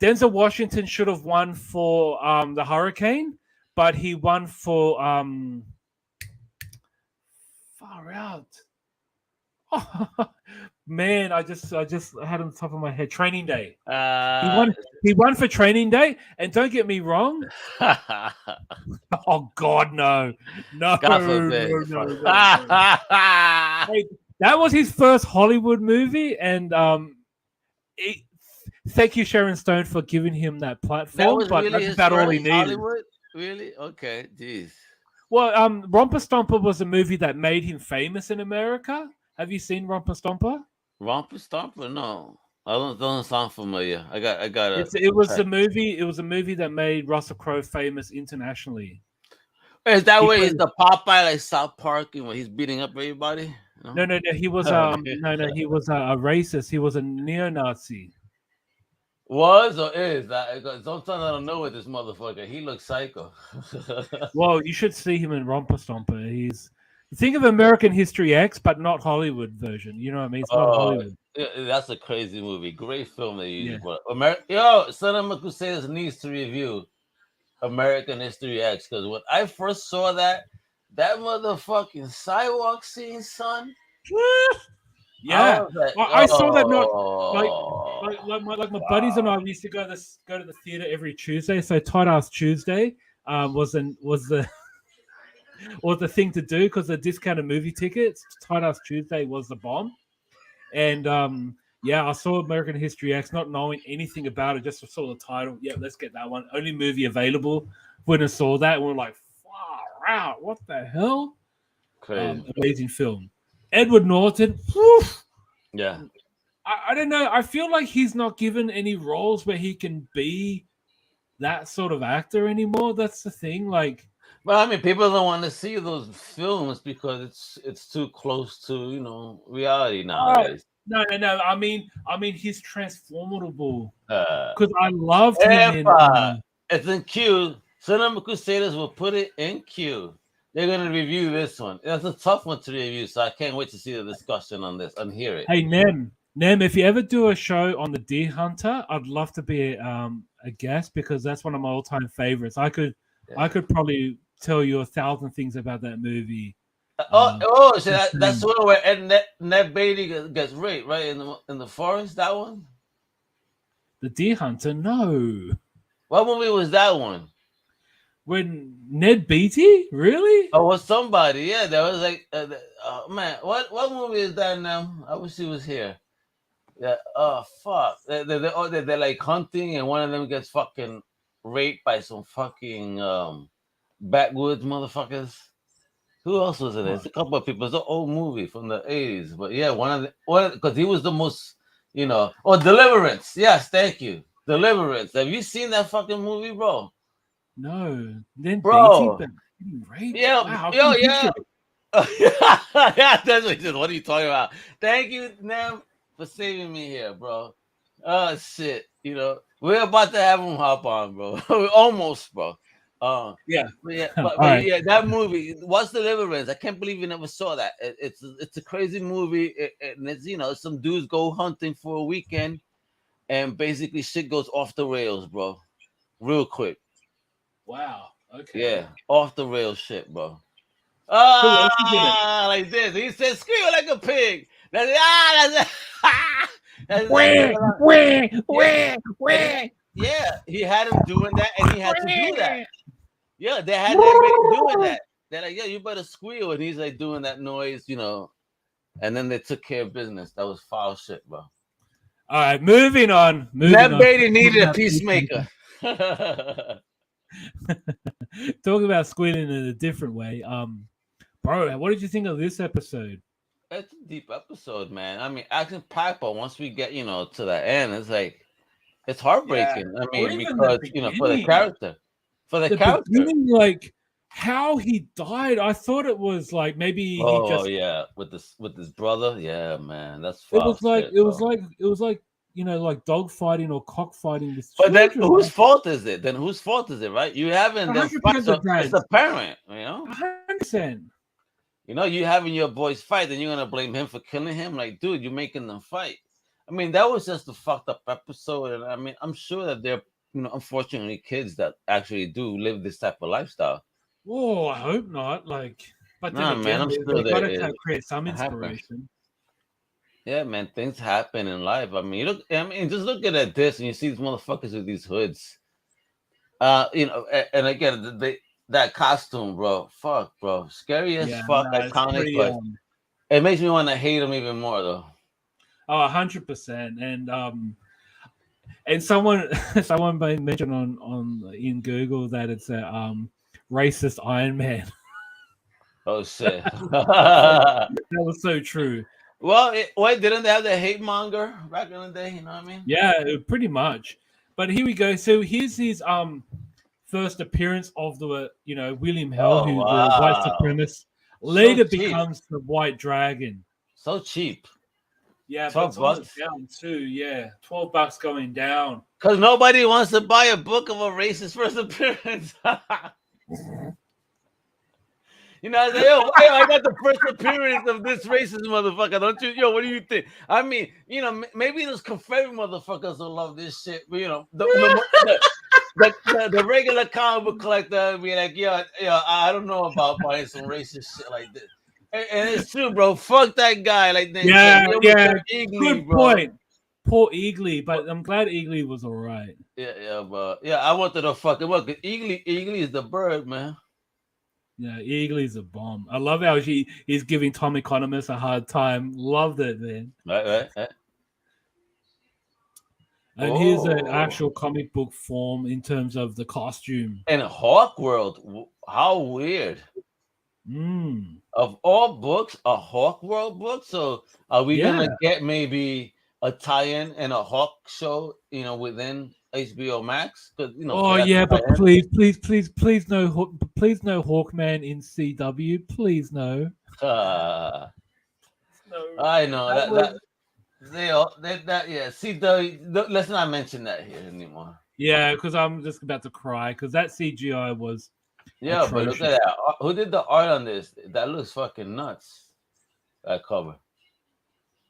Denzel Washington should have won for the Hurricane, but he won for far out. Oh, man, I just had on the top of my head Training Day. He won for Training Day, and don't get me wrong. Oh God, no. No. Hey, that was his first Hollywood movie, and thank you, Sharon Stone, for giving him that platform. But really that's about all he needed. Hollywood? Really? Okay, jeez. Well, Romper Stomper was a movie that made him famous in America. Have you seen Romper Stomper? Romper Stomper? No, I don't sound familiar. I got it. It was a movie. It was a movie that made Russell Crowe famous internationally. Is that where he's the Popeye like South Park and where he's beating up everybody? No. He was he was a racist. He was a neo-Nazi. Was or is that? Sometimes I don't know with this motherfucker. He looks psycho. Well, you should see him in Romper Stomper. Think of American History X, but not Hollywood version. You know what I mean? It's not Hollywood. That's a crazy movie. Great film that you Yo, Cinema Crusaders needs to review American History X, because when I first saw that motherfucking sidewalk scene, son. Yeah, I saw that. Not like my buddies and I used to go to the theater every Tuesday. So Tight Ass Tuesday was the thing to do, because the discounted movie tickets. Tight Ass Tuesday was the bomb, and I saw American History X, not knowing anything about it, just saw the title. Yeah, let's get that one. Only movie available. When I saw that, we were like, far out. What the hell? Crazy. Amazing film. Edward Norton. Whew, yeah. I don't know. I feel like he's not given any roles where he can be that sort of actor anymore. That's the thing. Like, but I mean, people don't want to see those films because it's too close to reality nowadays. No. I mean, he's transformable. Because I loved him. It's in queue. Cinema Crusaders will put it in queue. They're gonna review this one. It's a tough one to review, so I can't wait to see the discussion on this and hear it. Hey, Nem, if you ever do a show on the Deer Hunter, I'd love to be a guest, because that's one of my all-time favorites. I could probably tell you 1,000 things about that movie. So that's one where Ned Beatty gets raped, right, in the forest. That one. The Deer Hunter, no. What movie was that one? When Ned Beatty, really? Oh, was somebody? Yeah, there was like, man, what movie is that now? I wish he was here. Yeah. Oh fuck. They're like hunting, and one of them gets fucking raped by some fucking backwoods motherfuckers. Who else was in it? It's a couple of people. It's an old movie from the 80s, but yeah, because he was the most, Deliverance. Yes, thank you, Deliverance. Have you seen that fucking movie, bro? No, then bro. Beatty, yeah, wow, yeah. That's what are you talking about? Thank you, Nem, for saving me here, bro. Oh shit, we're about to have him hop on, bro. Almost, bro. But that movie, What's Deliverance? I can't believe you never saw that. It's a crazy movie, and it's some dudes go hunting for a weekend, and basically shit goes off the rails, bro, real quick. Wow. Okay. Yeah, off the rails shit, bro. Like this. He said, "Scream like a pig." That's he had him doing that, and he had to do that. Yeah, they had that baby doing that. They're like, yeah, you better squeal, and he's like doing that noise, and then they took care of business. That was foul shit, bro. All right, moving on. That baby needed a peacemaker. Talk about squealing in a different way. Bro, what did you think of this episode? It's a deep episode, man. I mean, action packed, but once we get, to the end, it's like it's heartbreaking. I mean, because for the character. For the character. Beginning, like how he died, I thought it was like maybe he just with his brother. Yeah, man. That's it was like shit, it was like like dog fighting or cockfighting with But then whose fault is it? Right? You haven't them fight, so it's the parent, 100%. You having your boys fight, then you're gonna blame him for killing him. Like, dude, you're making them fight. I mean, that was just a fucked up episode, and I mean, I'm sure that there, unfortunately, kids that actually do live this type of lifestyle. Oh, I hope not. But nah, man, I'm sure they gotta create some inspiration. Yeah, man, things happen in life. I mean, just look at this, and you see these motherfuckers with these hoods. And again, that costume, bro. Fuck, bro. Scary as fuck, iconic, but it makes me want to hate him even more, though. Oh, 100%. And someone mentioned on in Google that it's a racist Iron Man. Oh shit. That was so true. Well, didn't they have the hate monger back in the day? You know what I mean? Yeah, pretty much. But here we go. So here's his first appearance of the William Hell, who's the white supremacist. Later becomes the White Dragon. So cheap. Yeah, but $12 down too. Yeah, $12 going down. Because nobody wants to buy a book of a racist first appearance. I got the first appearance of this racist motherfucker. Don't you? What do you think? I mean, maybe those Confederate motherfuckers will love this shit. But, the regular comic book collector will be like, I don't know about buying some racist shit like this. And it's true, bro. Fuck that guy. Like, Eagly, good point. Poor Eagly, but I'm glad Eagly was all right. I wanted to fucking work. Eagly is the bird, man. Yeah, Eagly's a bomb. I love how he's giving Tom Economist a hard time. Loved it, man. Right. And here's an actual comic book form in terms of the costume. And Hawk World, how weird. Of all books, a Hawk World book. So are we gonna get maybe a tie-in and a Hawk show, within HBO Max? But please no Hawkman in CW. Please no. No. I know CW. Let's not mention that here anymore. Yeah, because I'm just about to cry because that CGI was. Yeah, atrocious. But look at that. Who did the art on this? That looks fucking nuts. That cover.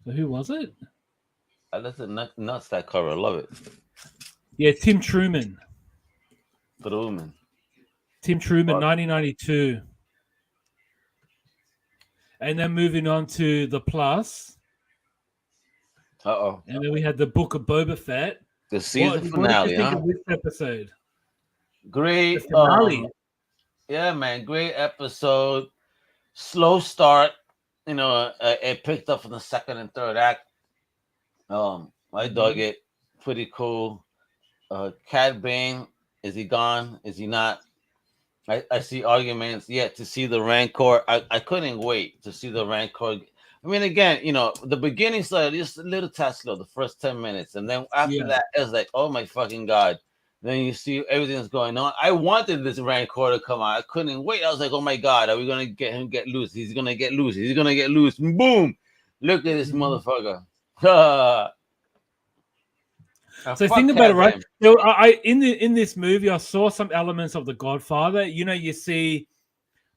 So who was it? That's nuts. That cover. I love it. Yeah, Tim Truman. Tim Truman, 1992. And then moving on to the Plus. And then we had the Book of Boba Fett. The season finale. What did you think of this episode? Great. Finale. Yeah, man. Great episode. Slow start. It picked up from the second and third act. I dug it. Pretty cool. Cad Bane, is he gone? Is he not? I see arguments yet to see the Rancor. I couldn't wait to see the Rancor. I mean, again, the beginning started just a little tad slow, the first 10 minutes. And then after that, it was like, oh my fucking God. Then you see everything that's going on. I wanted this Rancor to come out. I couldn't wait. I was like, oh my God, are we going to get him get loose? He's going to get loose. He's going to get loose. Boom. Look at this motherfucker. So think about it, right? In this movie, I saw some elements of The Godfather. You see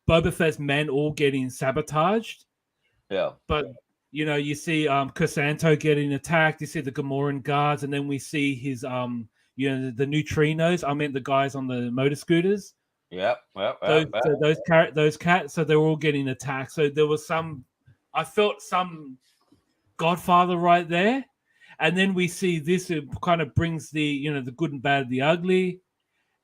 Boba Fett's men all getting sabotaged. Yeah. But, you see Casanto getting attacked. You see the Gamoran guards. And then we see his, the neutrinos. I mean, the guys on the motor scooters. Yep. Those cats. So they're all getting attacked. So there was I felt some Godfather right there. And then we see this, it kind of brings the the good and bad, the ugly.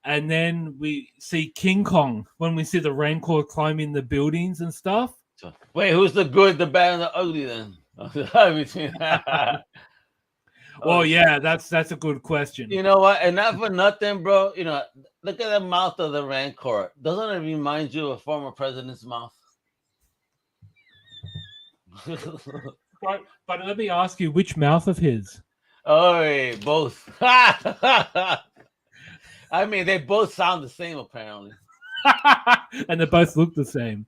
And then we see King Kong when we see the Rancor climbing the buildings and stuff. So, wait, who's the good, the bad, and the ugly then? Well, yeah, that's a good question. You know what? And not for nothing, bro. Look at the mouth of the Rancor. Doesn't it remind you of a former president's mouth? But let me ask you, which mouth of his? Oh, both. I mean, they both sound the same, apparently. And they both look the same.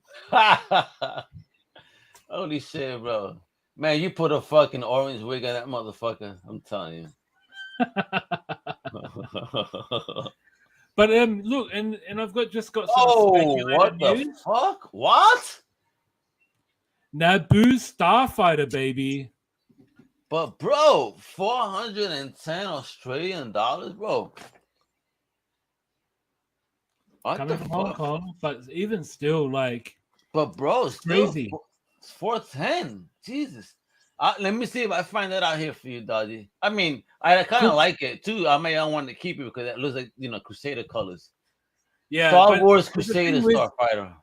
Holy shit, bro. Man, you put a fucking orange wig on that motherfucker. I'm telling you. But look, and I've just got some speculated what news. The fuck? What? Naboo Starfighter, baby. But bro, 410 Australian dollars, bro. What Coming from Hong Kong, but even still, like. But bro, it's crazy. It's 410. Jesus. Let me see if I find that out here for you, Dodgy. I mean, I kind of like it too. I may want to keep it because it looks like Crusader colors. Yeah, Star Wars Crusader Starfighter.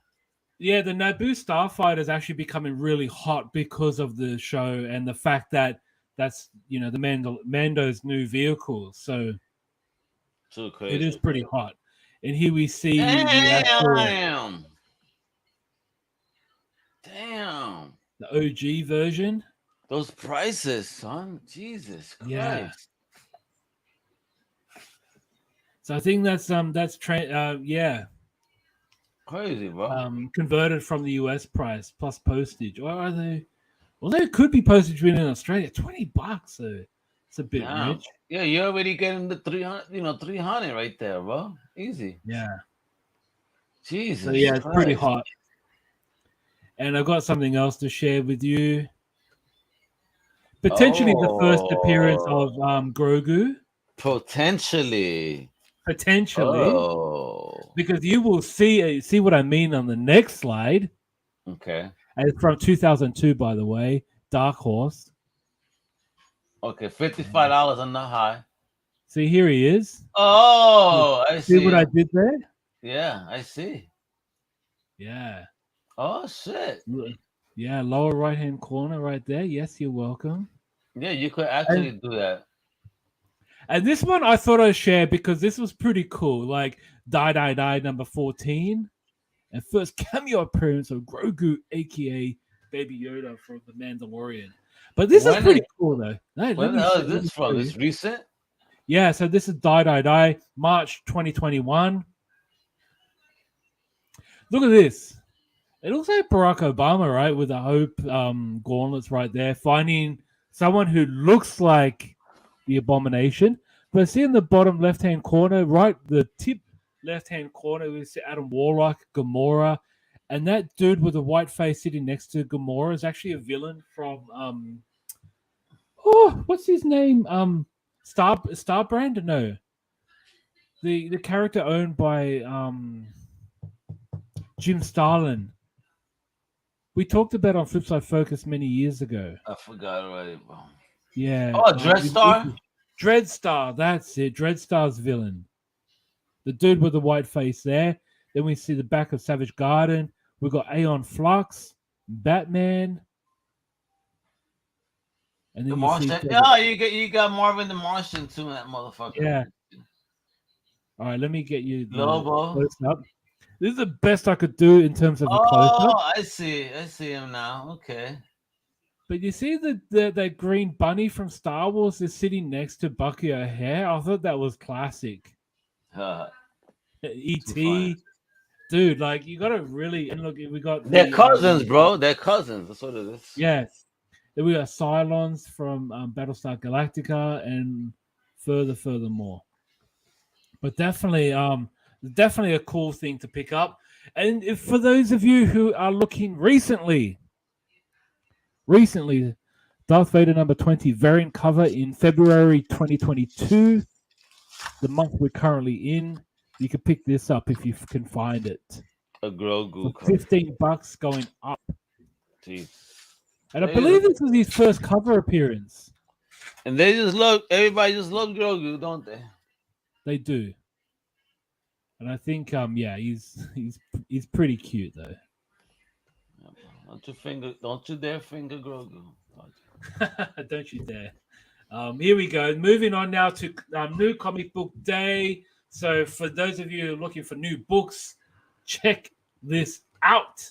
Yeah, the Naboo Starfighter is actually becoming really hot because of the show and the fact that that's the Mando's new vehicle. So crazy. It is pretty hot. And here we see Damn. The OG version. Those prices, son. Jesus Christ. Yeah. So I think that's crazy, bro. Converted from the US price plus postage. Or are they? Well, there could be postage in Australia. $20. So it's a bit rich. Yeah, you're already getting the 300, 300 right there, bro. Easy. Yeah. Jesus. So yeah, it's pretty hot. And I've got something else to share with you. Potentially the first appearance of Grogu. Potentially. Because you will see what I mean on the next slide. Okay. And it's from 2002, by the way. Dark Horse. Okay, $55 on the high. See, here he is. Oh, I see. See what I did there? Yeah, I see. Yeah. Oh, shit. Yeah, lower right-hand corner right there. Yes, you're welcome. Yeah, you could actually do that. And this one I thought I'd share because this was pretty cool. Like, Die number 14. And first cameo appearance of Grogu, a.k.a. Baby Yoda from The Mandalorian. But this is pretty cool, though. Hey, when the hell is this from? It's recent? Yeah, so this is Die, March 2021. Look at this. It looks like Barack Obama, right? With the Hope gauntlets right there. Finding someone who looks like the Abomination. But see in the bottom left-hand corner, right, the tip left-hand corner, we see Adam Warlock, Gamora. And that dude with the white face sitting next to Gamora is actually a villain from what's his name? Starbrand? No. The character owned by Jim Starlin. We talked about on Flipside Focus many years ago. I forgot already, bro. Yeah. Oh, Dreadstar? Dreadstar, that's it. Dreadstar's villain. The dude with the white face there. Then we see the back of Savage Garden. We've got Aeon Flux, Batman. And then the Martian. You got Marvin the Martian too in that motherfucker. Yeah. All right, let me get you the Lobo. close up. This is the best I could do in terms of a close up. Oh, I see him now. Okay. But you see that green bunny from Star Wars is sitting next to Bucky O'Hare? I thought that was classic. E.T. Dude, like, you got to really... And look, we got... They're cousins, bro. They're cousins. That's what it is. Yes. Then we got Cylons from Battlestar Galactica and furthermore. But definitely a cool thing to pick up. And if, for those of you who are looking recently, Darth Vader number 20 variant cover in February 2022, the month we're currently in. You can pick this up if you can find it. A Grogu for $15 going up. Jeez. And I believe this was his first cover appearance. And everybody just loves Grogu, don't they? They do. And I think he's pretty cute though. Don't you dare finger Grogu. Don't you dare. Here we go. Moving on now to new comic book day. So for those of you looking for new books, check this out.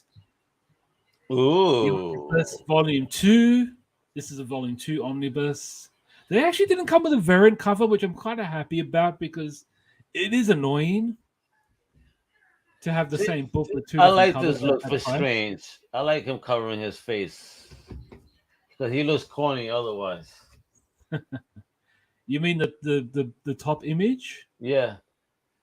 Ooh. Omnibus Volume 2. This is a Volume 2 omnibus. They actually didn't come with a variant cover, which I'm kind of happy about because it is annoying to have the same book with two I different like covers. this look for Strange. I like him covering his face. Because he looks corny otherwise. You mean the top image? Yeah.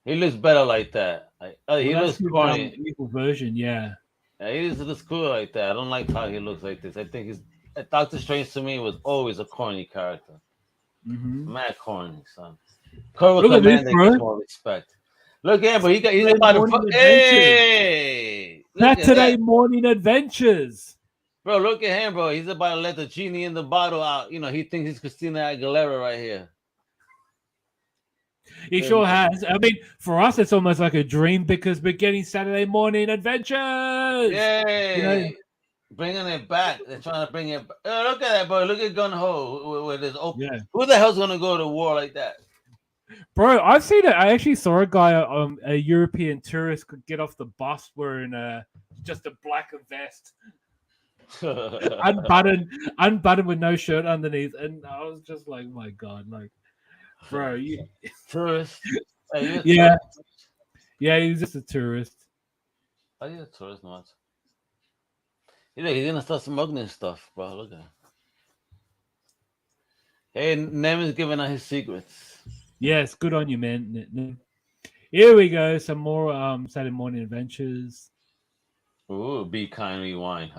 He looks better like that. He looks corny. Evil version, yeah. Yeah, he looks cool like that. I don't like how he looks like this. I think Doctor Strange to me was always a corny character. Mm-hmm. Mad corny, son. Crowe Look at this, Commander bro. gets more respect. Look at him, but he's about to hey! Saturday morning adventures. Bro, look at him, bro. He's about to let the genie in the bottle out. You know, he thinks he's Christina Aguilera right here. He sure has. I mean, for us, it's almost like a dream because we're getting Saturday morning adventures. Yay! You know? Bringing it back. They're trying to bring it back. Look at that, bro. Look at Gun Ho with his open. Yeah. Who the hell's going to go to war like that? Bro, I've seen it. I actually saw a guy, a European tourist, could get off the bus wearing just a black vest. unbuttoned with no shirt underneath. And I was just like, my God, like, bro, you tourist. Yeah. Yeah, he was just a tourist. Are you a tourist, not? He's gonna start smuggling stuff, bro. Look at him. Hey, Nevin's giving out his secrets. Yes, good on you, man. Here we go. Some more Saturday morning adventures. Ooh, Be Kind Rewind.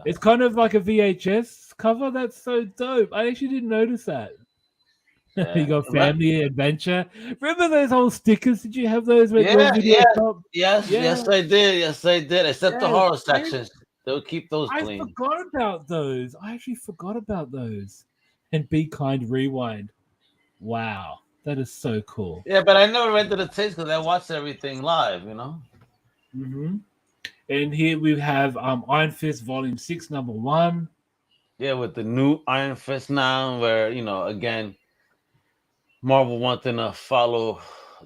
It's kind of like a VHS cover. That's so dope. I actually didn't notice that. Yeah. You got family adventure. Remember those old stickers? Did you have those? Yes, I did. Yes, I did. Except the horror sections. They'll keep those clean. I forgot about those. I actually forgot about those. And Be Kind Rewind. Wow. That is so cool. Yeah, but I never rented the tapes because I watched everything live, you know? Mm-hmm. And here we have Iron Fist Volume 6, number 1. Yeah, with the new Iron Fist now, where, you know, again, Marvel wanting to follow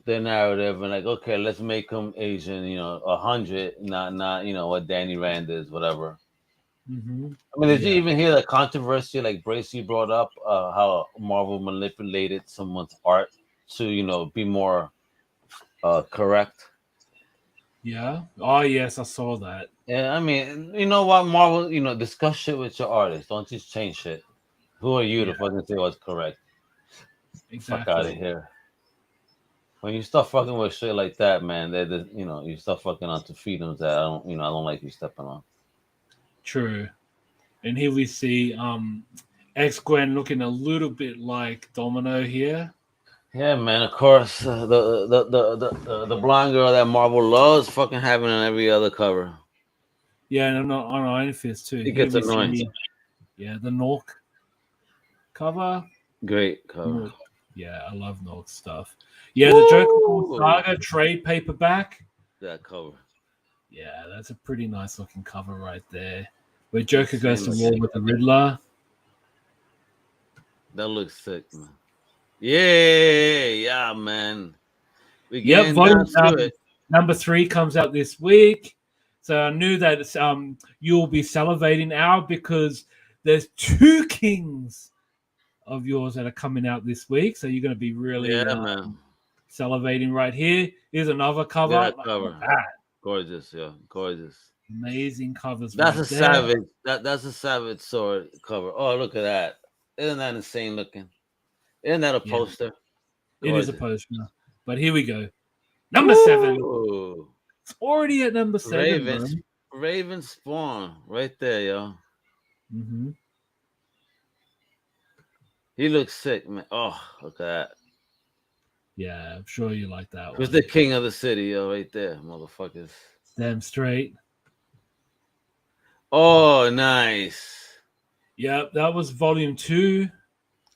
their narrative and like, okay, let's make them Asian, you know, 100, not you know, what Danny Rand is, whatever. Mm-hmm. I mean, did you even hear the controversy, like Bracy brought up, how Marvel manipulated someone's art to, you know, be more correct? Yeah. Oh, yes, I saw that. Yeah, I mean, you know what, Marvel, you know, discuss shit with your artists. Don't just change shit. Who are you to fucking say what's correct? Exactly. Fuck out of here. When you start fucking with shit like that, man, you know, you start fucking onto freedoms that I don't like you stepping on. True. And here we see X-Gwen looking a little bit like Domino here. Yeah, man. Of course, the blonde girl that Marvel loves fucking having on every other cover. Yeah, and on Iron Fist too. It gets annoying. The Nork cover. Great cover. Yeah, I love Nork stuff. Yeah, the Joker Saga trade paperback. That cover. Yeah, that's a pretty nice looking cover right there. Where Joker goes to war with the Riddler. That looks sick, man. Yeah, man. Number 3 comes out this week. So I knew that you'll be salivating out because there's 2 Kings of yours that are coming out this week. So you're going to be really salivating right here. Here's another cover. Yeah, cover. Gorgeous, yeah. Gorgeous. Amazing covers. That's a savage. That's a savage sword cover. Oh, look at that. Isn't that insane looking? Isn't that a poster? It is a poster. But here we go. Number 7. It's already at number 7. Raven Spawn. Right there, yo. Mm-hmm. He looks sick, man. Oh, look at that. Yeah, I'm sure you like that one. Who's the king of the city, yo? Right there, motherfuckers. Damn straight. Oh, nice. Yep, that was volume 2.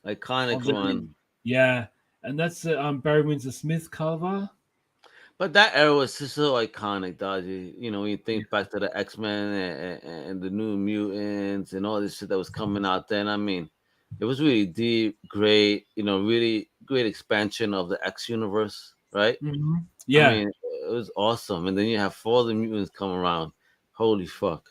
Iconic of the run. yeah, and that's the Barry Windsor Smith cover. But that era was just so iconic, Dodgy. You know, when you Yeah. think back to the X-Men and the New Mutants and all this shit that was coming out then. I mean, it was really deep, great, really great expansion of the X universe, right? I Yeah, mean, it was awesome. And then you have four of the mutants come around. Holy fuck.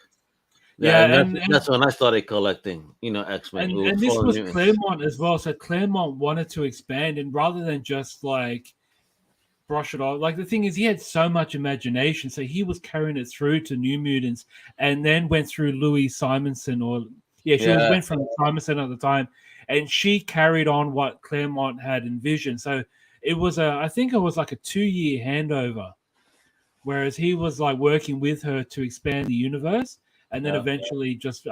Yeah, yeah, and that's when I started collecting, X-Men. It was and this four was mutants. Claremont as well. So Claremont wanted to expand, and rather than just like brush it off, like the thing is, he had so much imagination, so he was carrying it through to New Mutants, and then went through Louis Simonson, or yeah, she was Yeah. went from Simonson at the time, and she carried on what Claremont had envisioned. So it was I think it was like a 2-year handover, whereas he was like working with her to expand the universe, and then Yeah. eventually just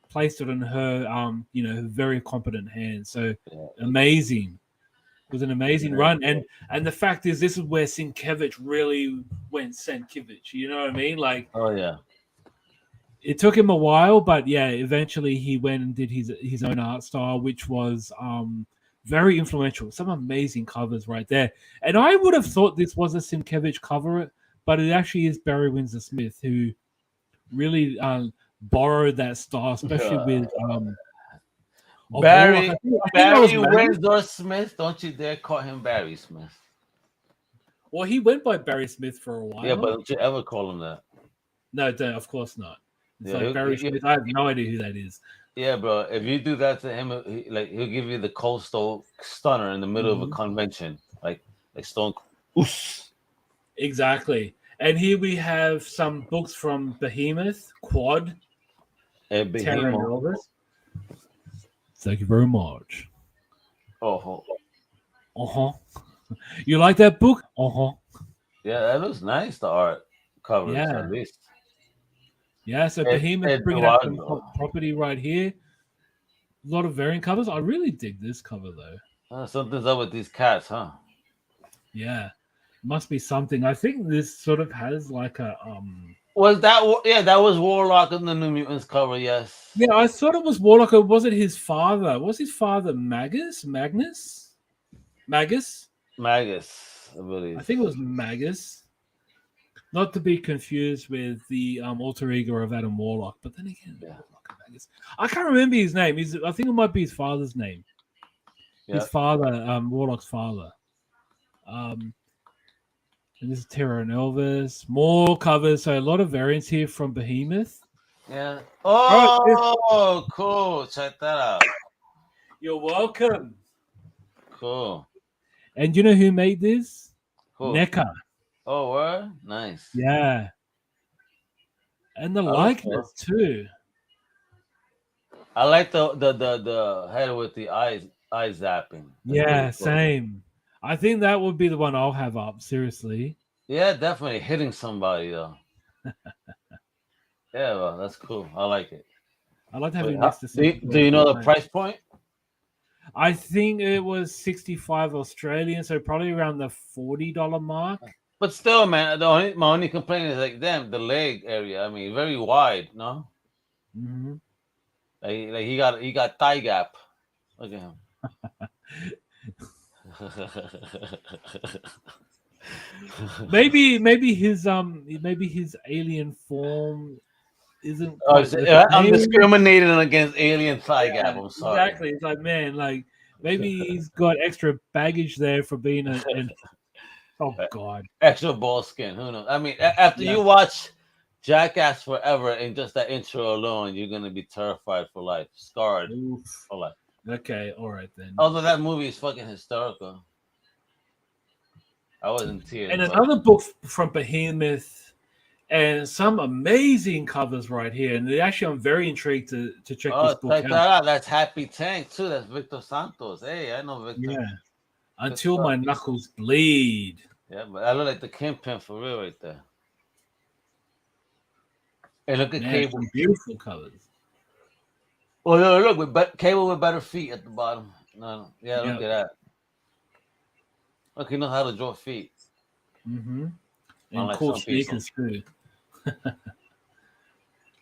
placed it in her very competent hands. So Yeah. amazing. It was an amazing Yeah. run. And the fact is, this is where Sienkiewicz really went Sienkiewicz. You know what I mean? Like, Oh yeah. it took him a while, but yeah, eventually he went and did his own art style, which was very influential. Some amazing covers right there. And I would have thought this was a Sienkiewicz cover, but it actually is Barry Windsor Smith who really borrowed that style, especially with of Warlock. Barry I think that was Barry Magus. Windsor Smith. Don't you dare call him Barry Smith. Well, he went by Barry Smith for a Yeah, but while. don't you ever call him that. No, of course not. It's Yeah, like Barry Smith. I have no idea who that is. yeah, bro. If you do that to him, he'll give you the coastal stunner in the middle of a convention, like Stone. Oos. Exactly. And here we have some books from Behemoth, Quad, Hey, Terra Behemoth. Novus. Thank you very much. Oh, Uh-huh. You like that book? Uh-huh. yeah, that looks nice. The art covers, Yeah. at least. Yeah, so Behemoth bringing out some Eduardo. property right here. A lot of variant covers. I really dig this cover, though. Something's up with these cats, huh? Yeah. Must be something. I think this sort of has like a Was that? Yeah, that was Warlock in the New Mutants cover. Yes. yeah, I thought it was Warlock. Or was it his father? Was his father Magus? Magnus? Magus? Magus, I I believe. think it was Magus. Not to be confused with the alter ego of Adam Warlock, but then again, Yeah. Warlock and Magus. I can't remember his name. I think it might be his father's name. Yeah. His father, Warlock's father. And this is Terra and Elvis. More covers, so a lot of variants here from Behemoth. Yeah. All right, Oh, cool. Check that out. you're welcome. Cool. And you know who made this? Cool. NECA. Oh, what? Nice. Yeah. And the That looks likeness too. I like the head with the eye zapping. That's Yeah, really cool. same. I think that would be the one I'll have up, seriously. Yeah, definitely hitting somebody though. Yeah, well, that's cool. I like it. I'd like to have Wait, it next to do you know the price point? I think it was 65 Australian, so probably around the $40 mark. But still, man, my only complaint is like, damn, the leg area. I mean, very wide, no? Mm-hmm. Like he got thigh gap. Look at him. Maybe his alien form isn't Oh, quite the I'm same. discriminating against alien thigh gap. I'm sorry. Exactly. It's like, man, like maybe he's got extra baggage there for being an oh god. Extra ball skin. Who knows? I mean, after you watch Jackass Forever and just that intro alone, you're gonna be terrified for life, scarred Oof. for life. Okay, all right then. Although that movie is fucking hysterical. I was in tears. And another book from Behemoth, and some amazing covers right here. And actually, I'm very intrigued to check this book check out. that out. That's Happy Tank too. That's Victor Santos. Hey, I know Victor. Yeah. Until my knuckles bleed. Yeah, but I look like the Kingpin for real right there. Hey, look at Cable. Some beautiful colors. Oh, look, with Cable with better feet at the bottom. No, yeah, look at that. Look, he knows how to draw feet. Mm-hmm. And unlike cool some people. sneakers too.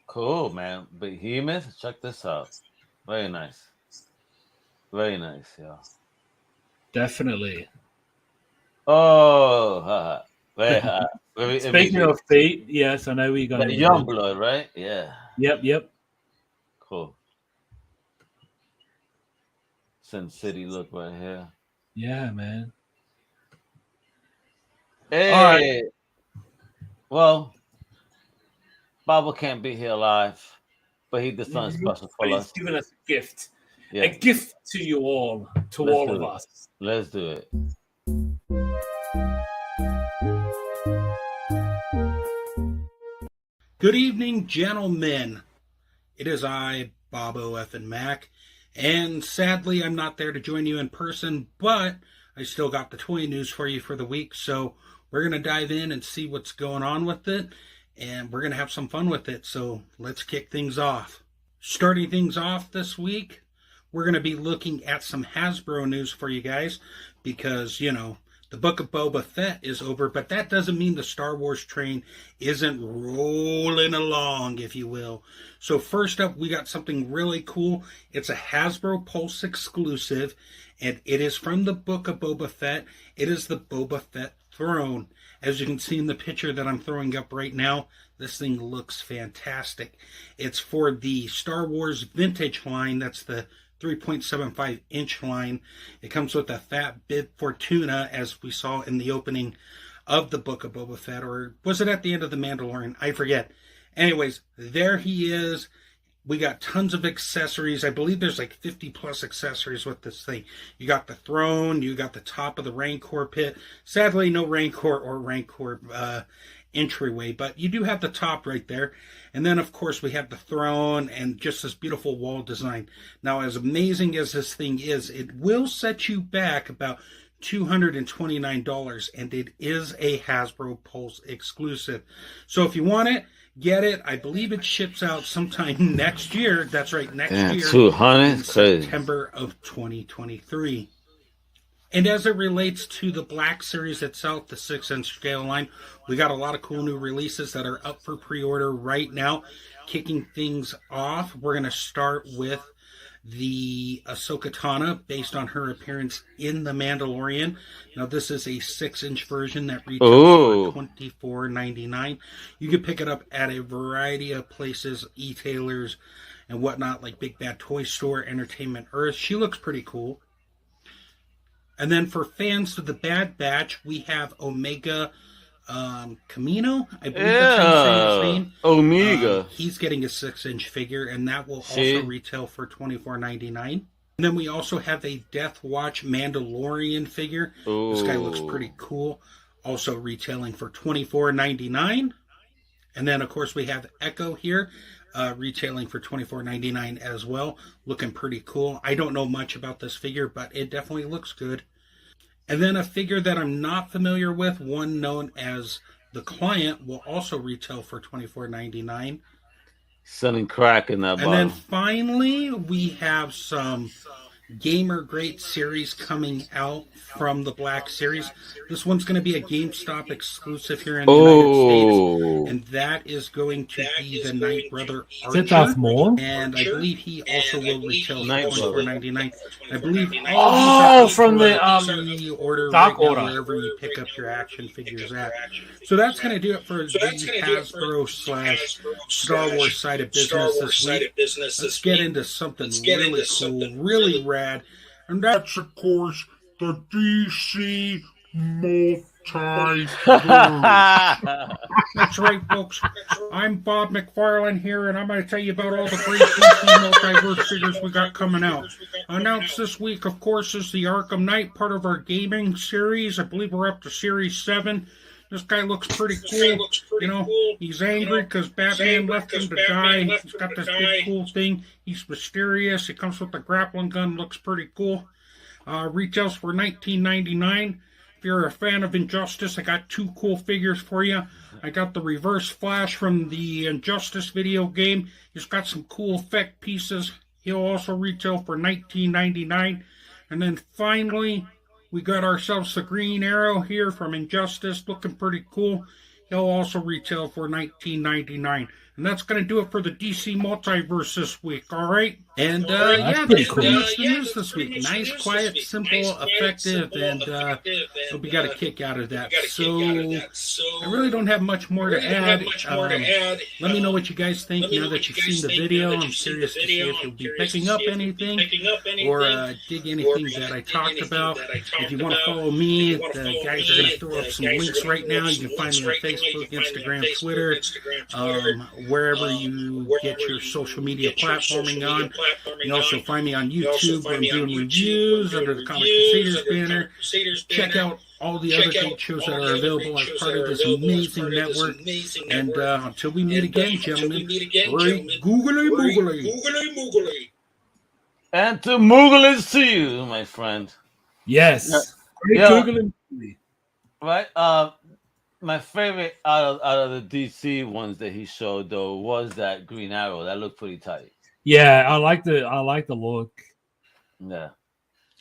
Cool, man. Behemoth, check this out. Very nice. Very nice, yeah. Definitely. Oh, very, very Speaking immediate. of feet, yes, I know where you're The going with young this. blood, right? Yeah, Yep. cool. Sin City look right here. Yeah, man. All right. Hey, well, Baba can't be here live, but he did something special But for he's us. given us a Yeah, gift to you all, to let's all do of it. us. Let's do it. Good evening, gentlemen. It is I, Bob O.F. and Mac, and sadly I'm not there to join you in person, but I still got the toy news for you for the week, so we're going to dive in and see what's going on with it, and we're going to have some fun with it, so let's kick things off. Starting things off this week, we're going to be looking at some Hasbro news for you guys, because, the Book of Boba Fett is over, but that doesn't mean the Star Wars train isn't rolling along, if you will. So first up, we got something really cool. It's a Hasbro Pulse exclusive, and it is from the Book of Boba Fett. It is the Boba Fett throne. As you can see in the picture that I'm throwing up right now, this thing looks fantastic. It's for the Star Wars Vintage line. That's the 3.75 inch line. It comes with a fat bib Fortuna, as we saw in the opening of the Book of Boba Fett, or was it at the end of The Mandalorian? I forget. Anyways, there he is. We got tons of accessories. I believe there's like 50 plus accessories with this thing. You got the throne, you got the top of the Rancor pit. Sadly, no Rancor or Rancor entryway, but you do have the top right there. And then, of course, we have the throne and just this beautiful wall design. Now, as amazing as this thing is, it will set you back about $229, and it is a Hasbro Pulse exclusive. So if you want it, get it. I believe it ships out sometime next year. That's right, next year. 200? In September of 2023. And as it relates to the Black Series itself, the 6-inch scale line, we got a lot of cool new releases that are up for pre-order right now. Kicking things off, we're going to start with the Ahsoka Tana, based on her appearance in The Mandalorian. Now, this is a 6-inch version that retails for $24.99. You can pick it up at a variety of places, e-tailers and whatnot, like Big Bad Toy Store, Entertainment Earth. She looks pretty cool. And then for fans of the Bad Batch, we have Omega Camino, I believe that's how you say his name. Omega. He's getting a 6-inch figure, and that will also retail for $24.99. And then we also have a Death Watch Mandalorian figure. Ooh. This guy looks pretty cool. Also retailing for $24.99. And then, of course, we have Echo here, retailing for $24.99 as well. Looking pretty cool. I don't know much about this figure, but it definitely looks good. And then a figure that I'm not familiar with, one known as the Client, will also retail for $24.99. Selling crack in that bottle. And then finally, we have some Gamer Great series coming out from the Black Series. This one's going to be a GameStop exclusive here in the United States, and that is going to be the Night Brother Archer. Is it Darth Maul? And I believe he also will retail for $24.99. I believe from the order Dark right Order, now, wherever you pick up your action figures at. So that's going to do it for the Hasbro / Star Wars side of business this week. Let's get into something really cool, really rad. And that's, of course, the DC Multiverse. That's right, folks. I'm Bob McFarlane here, and I'm going to tell you about all the great DC Multiverse figures we got coming out. Announced this week, of course, is the Arkham Knight, part of our gaming series. I believe we're up to Series 7. This guy looks pretty cool. He's angry because Batman left him to die. He's got this big cool thing. He's mysterious. He comes with a grappling gun. Looks pretty cool. Retails for $19.99. If you're a fan of Injustice, I got two cool figures for you. I got the Reverse Flash from the Injustice video game. He's got some cool effect pieces. He'll also retail for $19.99. And then finally, we got ourselves the Green Arrow here from Injustice, looking pretty cool. He'll also retail for $19.99. And And that's going to do it for the DC Multiverse this week, all right? And that's that's cool. pretty much the news this week. Nice, quiet, simple, effective, and hope you got a kick out of that. So I really don't have much more to add. Let me know what you guys think now that you've seen the video. I'm curious to see if you'll be picking up anything or dig anything that I talked about. If you want to follow me, the guys are going to throw up some links right now. You can find me on Facebook, Instagram, Twitter, wherever you get your social media platforming on. You can also find me on YouTube where I'm doing reviews under the Comic Crusaders banner. Check out all the other great shows that are available as part of this amazing network. And until we meet again, gentlemen, great googly moogly. And to Moogle is to you, my friend. Yes. Great Yeah. Googling. Right? My favorite out of the DC ones that he showed though was that Green Arrow. That looked pretty tight. Yeah, I like the look. Yeah.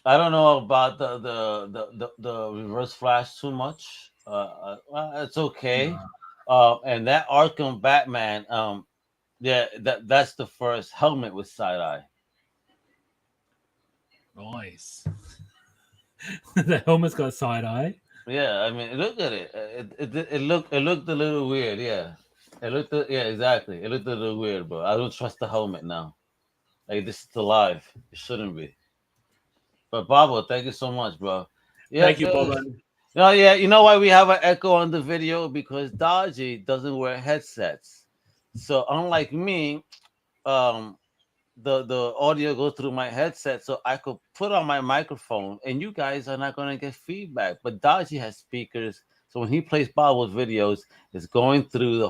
I don't know about the Reverse Flash too much. It's okay. And that Arkham Batman, yeah, that's the first helmet with side eye. Nice. The helmet's got side eye. Yeah, I mean, look at it. It looked a little weird. Yeah, exactly. It looked a little weird, bro. I don't trust the helmet now. Like this is alive. It shouldn't be. But Bobo, thank you so much, bro. Yeah, Thank you, Boba. No, yeah, you know why we have an echo on the video? Because Dodgy doesn't wear headsets. So unlike me, the audio goes through my headset, so I could put on my microphone, and you guys are not gonna get feedback. But Dodgy has speakers, so when he plays Bobo's videos, it's going through the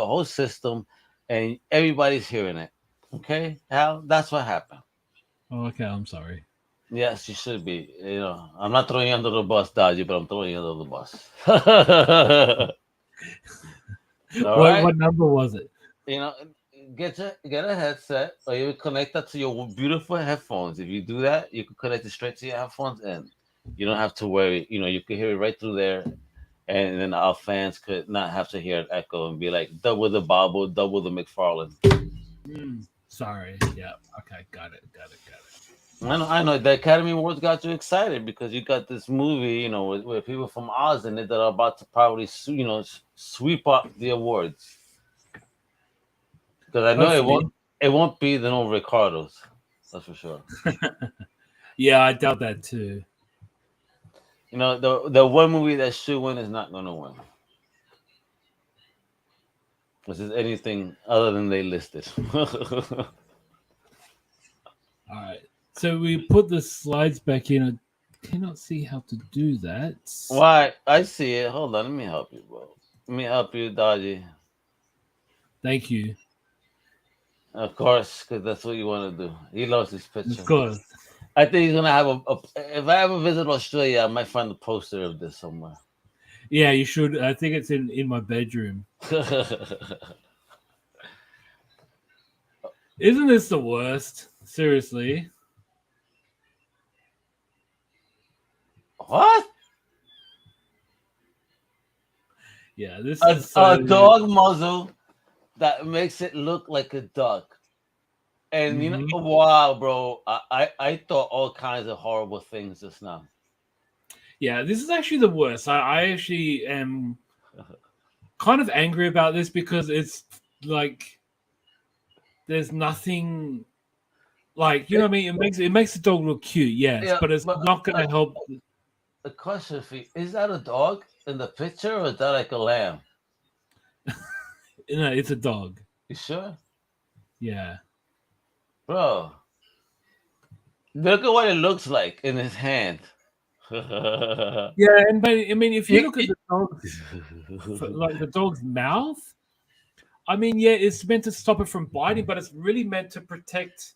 whole system, and everybody's hearing it. Okay, Al, that's what happened. Oh, okay, I'm sorry. Yes, you should be. You know, I'm not throwing you under the bus, Dodgy, but I'm throwing you under the bus. What number was it? You know, get a headset, or you connect that to your beautiful headphones. If you do that, you can connect it straight to your headphones, and you don't have to worry. You know, you can hear it right through there, and then our fans could not have to hear an echo and be like, double the Bobo, double the McFarlane. Sorry. Yeah. Okay. Got it. I know. The Academy Awards got you excited because you got this movie, you know, with people from Oz in it that are about to probably, sweep up the awards. Because I know it won't be the no Ricardos. That's for sure. Yeah, I doubt that too. You know, the one movie that should win is not going to win. This is anything other than they listed. All right. So we put the slides back in. I cannot see how to do that. Why? I see it. Hold on. Let me help you, bro. Let me help you, Dodgy. Thank you. Of course, because that's what you want to do. He loves his picture. Of course. I think he's going to have if I ever visit Australia, I might find a poster of this somewhere. Yeah, you should. I think it's in my bedroom. Isn't this the worst? Seriously. What? Yeah, this A is so... dog muzzle that makes it look like a duck. And you know, wow, bro, I thought all kinds of horrible things just now. Yeah, this is actually the worst. I actually am kind of angry about this because it's like there's nothing like, you know what I mean? It makes the dog look cute, yes, Yeah, but it's not going to help. A question for you: is that a dog in the picture, or is that like a lamb? No, it's a dog. You sure? Yeah. Bro, look at what it looks like in his hand. Yeah, and but I mean, if you look at the dog, like the dog's mouth, I mean, yeah, it's meant to stop it from biting, but it's really meant to protect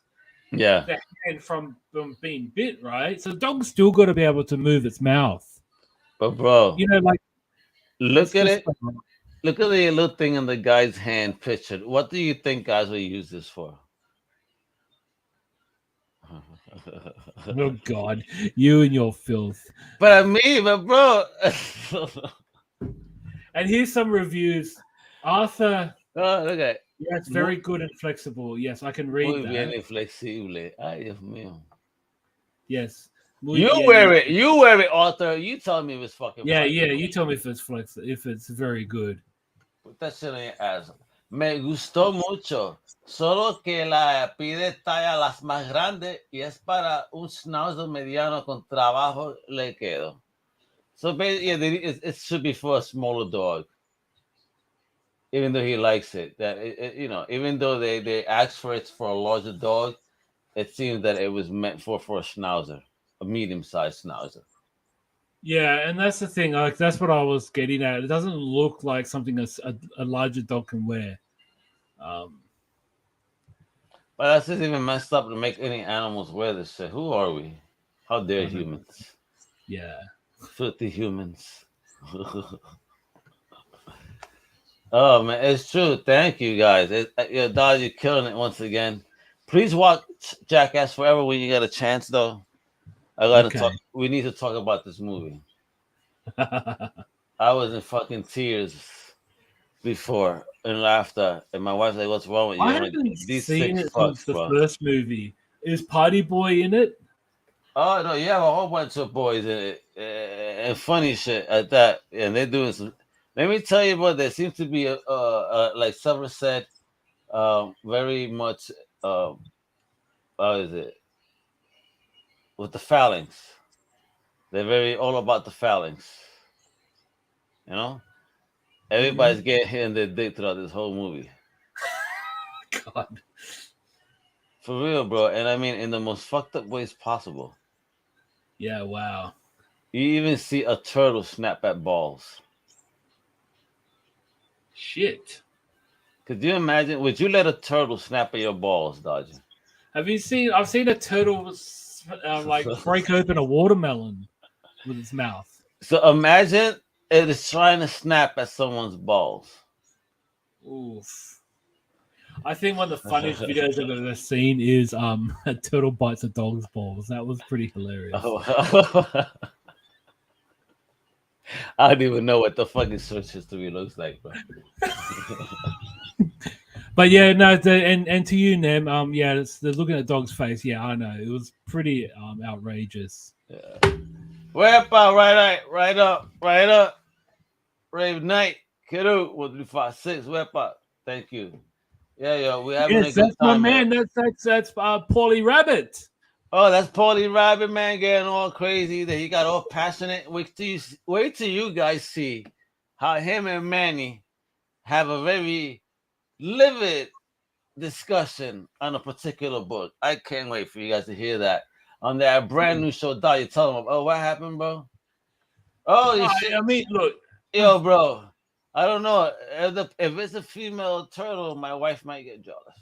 the hand from being bit, right? So the dog's still got to be able to move its mouth. But bro, you know, like look at it. Look at the little thing in the guy's hand pictured. What do you think guys will use this for? Oh God, you and your filth. But bro. And here's some reviews. Arthur. Oh, okay. Yeah, it's very good and flexible. Yes, I can read Muy bien that. y flexible. Ay, Dios mío. Yes. Muy You bien. wear it. You wear it, Arthur. You tell me if it's fucking Yeah, flexible. yeah. You tell me if it's if it's very good. Put that shit in your ass. Me gustó mucho. Solo que la pide talla las más grandes y es para un schnauzer mediano con trabajo le quedo. So basically, yeah, it should be for a smaller dog. Even though he likes it, that you know, even though they asked for it for a larger dog, it seems that it was meant for a schnauzer, a medium-sized schnauzer. Yeah, and that's the thing. Like that's what I was getting at. It doesn't look like something a larger dog can wear. But that's just even messed up to make any animals wear this shit. Who are we? How dare humans? Yeah. Filthy humans. Oh man, it's true. Thank you guys. Dodgy, you're killing it once again. Please watch Jackass Forever when you get a chance, though. I gotta Okay. talk. We need to talk about this movie. I was in fucking tears before and laughter, and my wife's like, "What's wrong with you?" I I'm like, haven't "These seen sick it since fucks, the bro." first movie. Is Party Boy in it? Oh no, you have a whole bunch of boys in it and funny shit at that, and they're doing some. Let me tell you, what there seems to be like Sever said, very much. How is it with the phalanx? They're very all about the phalanx. You know, everybody's getting hit in their dick throughout this whole movie. God. For real, bro. And I mean, in the most fucked up ways possible. Yeah. Wow. You even see a turtle snap at balls. Shit. Could you imagine? Would you let a turtle snap at your balls, Dodgy? Have you seen? I've seen a turtle like break open a watermelon with its mouth. So imagine it is trying to snap at someone's balls. Oof. I think one of the funniest videos I've ever seen is a turtle bites a dog's balls. That was pretty hilarious. Oh. I don't even know what the fucking search history looks like, bro. But yeah, no, and to you, Nem, yeah, the looking at the dog's face. Yeah, I know it was pretty outrageous. Yeah. Wepa, right up. Rave Night, kiddo, 1356, Wepa. Thank you. Yeah, yo, we're having a good That's my time. man. That's Paulie Rabbit. Oh, that's Paulie Rabbit, man, getting all crazy. That he got all passionate. Wait till you guys see how him and Manny have a very livid discussion on a particular book. I can't wait for you guys to hear that on that brand new show. You tell them, oh, what happened, bro? Oh, shit. I mean, look, Yo, bro, I don't know if it's a female turtle, my wife might get jealous.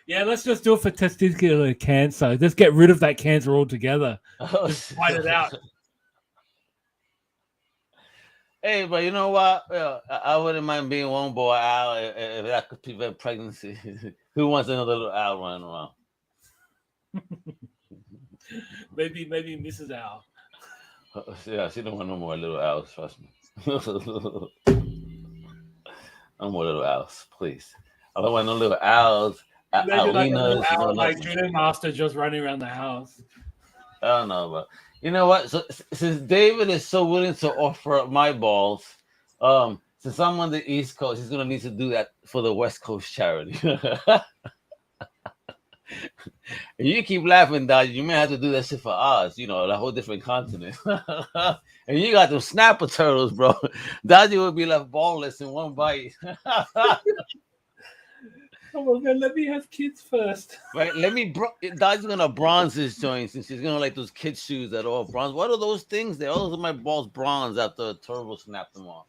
yeah, let's just do it for testicular cancer. Just get rid of that cancer altogether. Oh, just fight it out. Hey, but you know what? I wouldn't mind being one boy owl if that could prevent pregnancy. Who wants another little owl running around? maybe Mrs. Owl. Yeah, she don't want no more little owls. Trust me. No more little owls, please. I don't want no little owls. Maybe like a little owl, like Judo Master just running around the house. I don't know, but you know what? So since David is so willing to offer up my balls, since I'm on the East Coast, he's gonna need to do that for the West Coast charity. And you keep laughing, Dodgy. You may have to do that shit for Oz, you know, a whole different continent. And you got them snapper turtles, bro. Dodgy would be left ballless in one bite. Oh my god, let me have kids first. Right, Dodgy's gonna bronze his joints, and she's gonna like those kid shoes that are all bronze. What are those things? They all my balls bronze after a turtle snapped them off.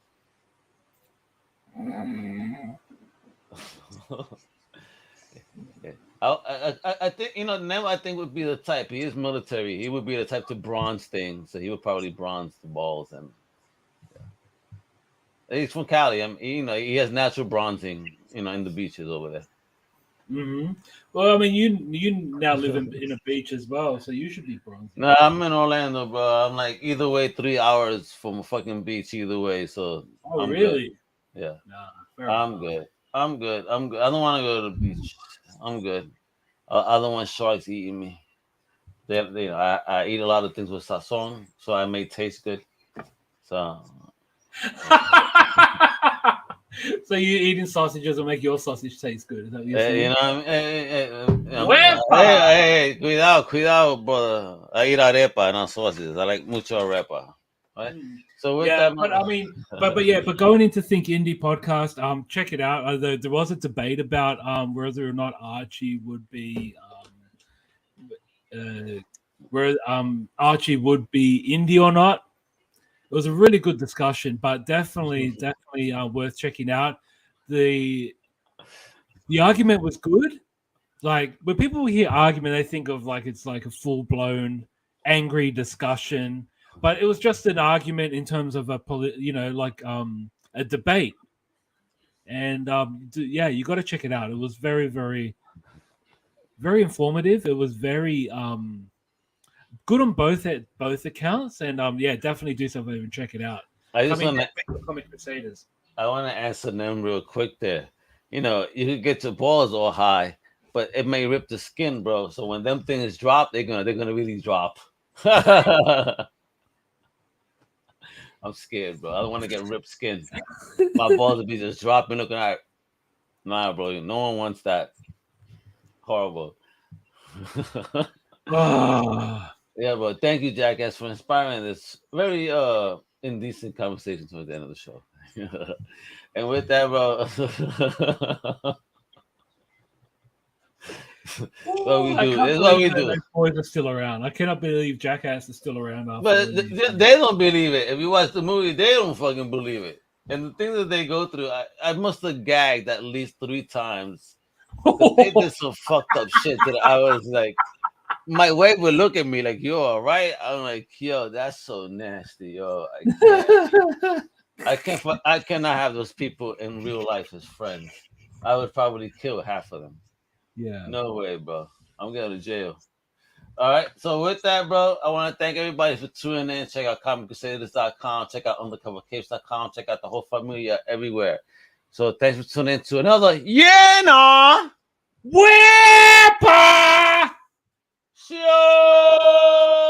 I think Nev I think would be the type. He is military. He would be the type to bronze things, so he would probably bronze the balls. And he's from Cali. He has natural bronzing. In the beaches over there. Mm-hmm. Well, I mean, you now live in a beach as well, so you should be bronzing. No, I'm in Orlando, bro. I'm like either way, 3 hours from a fucking beach either way. So really? Good. Yeah. Nah, I'm good. I'm good. I'm good. I don't want to go to the beach. I'm good. I don't want sharks eating me. I eat a lot of things with sazon, so I may taste good. So So you eating sausages will make your sausage taste good. Is that what you're you saying? know, what I mean? Wepa! Hey, cuidado, brother. I eat arepa, not sausages. I like mucho arepa. Right. So with Yeah, that, but I mean, but going into Think Indie podcast, check it out. There was a debate about whether or not Archie would be Archie would be indie or not. It was a really good discussion, but definitely worth checking out. The argument was good. Like when people hear argument, they think of like it's like a full blown angry discussion, but it was just an argument in terms of a debate. And yeah, you got to check it out. It was very, very, very informative. It was very good on both accounts, and yeah, definitely do something and check it out. I just want to Comic Crusaders. I want to answer them real quick there. You know, you could get your balls all high, but it may rip the skin, bro. So when them things drop, they're gonna really drop. I'm scared, bro. I don't want to get ripped skin. My balls would be just dropping, looking at. Nah, bro. No one wants that. Horrible. Yeah, bro. Thank you, Jackass, for inspiring this very indecent conversation towards the end of the show. And with that, bro, what we do is what we do. Those boys are still around. I cannot believe Jackass is still around. But they don't believe it. If you watch the movie, they don't fucking believe it. And the things that they go through, I must have gagged at least 3 times. They did some fucked up shit that I was like, my wife would look at me like, "You all right?" I'm like, "Yo, that's so nasty, yo. I cannot have those people in real life as friends. I would probably kill half of them. Yeah. No way, bro. I'm going to jail." All right. So with that, bro, I want to thank everybody for tuning in. Check out comiccrusaders.com. Check out undercovercapes.com. Check out the whole familia everywhere. So thanks for tuning in to another Wepa! show.